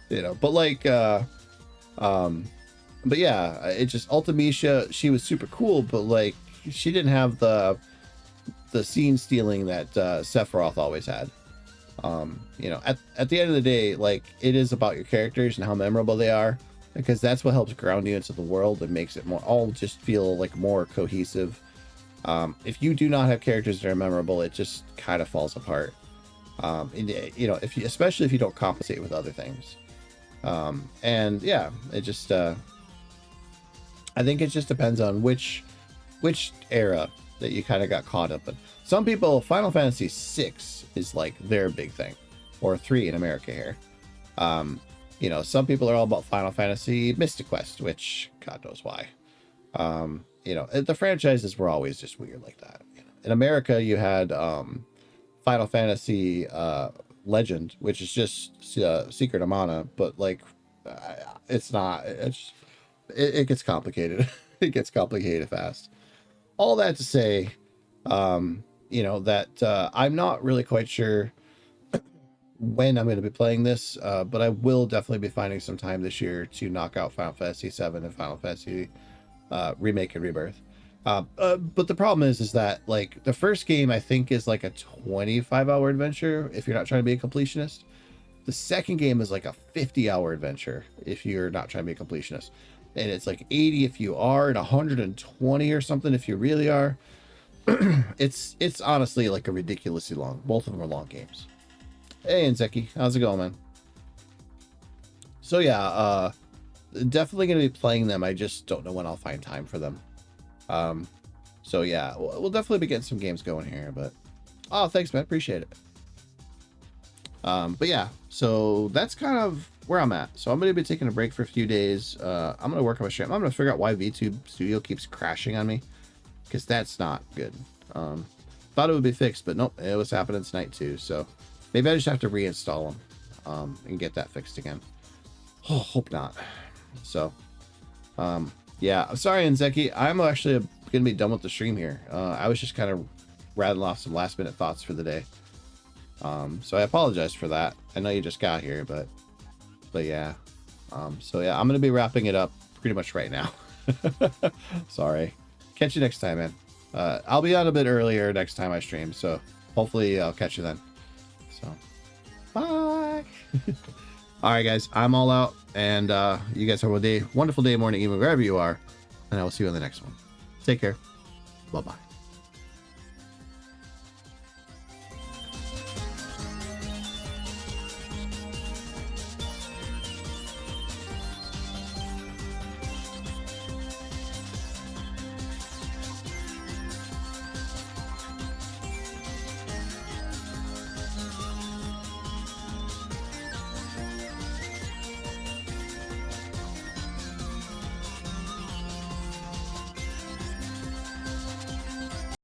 You know, but like, but yeah, it just, Ultimecia, she was super cool, but like she didn't have the scene stealing that Sephiroth always had. You know, at the end of the day, like it is about your characters and how memorable they are, because that's what helps ground you into the world and makes it more, all just feel like more cohesive. If you do not have characters that are memorable, it just kind of falls apart. And, you know, especially if you don't compensate with other things. And yeah, it just, I think it just depends on which era that you kind of got caught up in. Some people, Final Fantasy 6 is like their big thing, or 3 in America here. You know, some people are all about Final Fantasy Mystic Quest, which God knows why. You know, the franchises were always just weird like that. You know? In America, you had Final Fantasy Legend, which is just Secret of Mana, but like it's not. It gets complicated. It gets complicated fast. All that to say, you know, that I'm not really quite sure when I'm going to be playing this, but I will definitely be finding some time this year to knock out Final Fantasy 7 and Final Fantasy Remake and Rebirth. But the problem is that like the first game I think is like a 25-hour adventure if you're not trying to be a completionist. The second game is like a 50-hour adventure if you're not trying to be a completionist, and it's like 80 if you are, and 120 or something if you really are. It's honestly like a ridiculously long. Both of them are long games. Hey, Nzeki, how's it going, man? So yeah, definitely gonna be playing them. I just don't know when I'll find time for them. So yeah, we'll definitely be getting some games going here. But oh, thanks, man, appreciate it. But yeah, so that's kind of where I'm at. So I'm gonna be taking a break for a few days. I'm gonna work on my stream. I'm gonna figure out why VTube Studio keeps crashing on me, because that's not good. Thought it would be fixed, but nope, it was happening tonight too. So maybe I just have to reinstall them and get that fixed again. Oh, hope not. So yeah, I'm sorry, Nzeki. I'm actually gonna be done with the stream here. I was just kind of rattling off some last minute thoughts for the day. So I apologize for that. I know you just got here, but yeah. So yeah, I'm gonna be wrapping it up pretty much right now. Sorry. Catch you next time, man. I'll be on a bit earlier next time I stream, so hopefully I'll catch you then. So bye. All right, guys, I'm all out, and you guys have a wonderful day, morning, evening, wherever you are, and I will see you on the next one. Take care. Bye bye.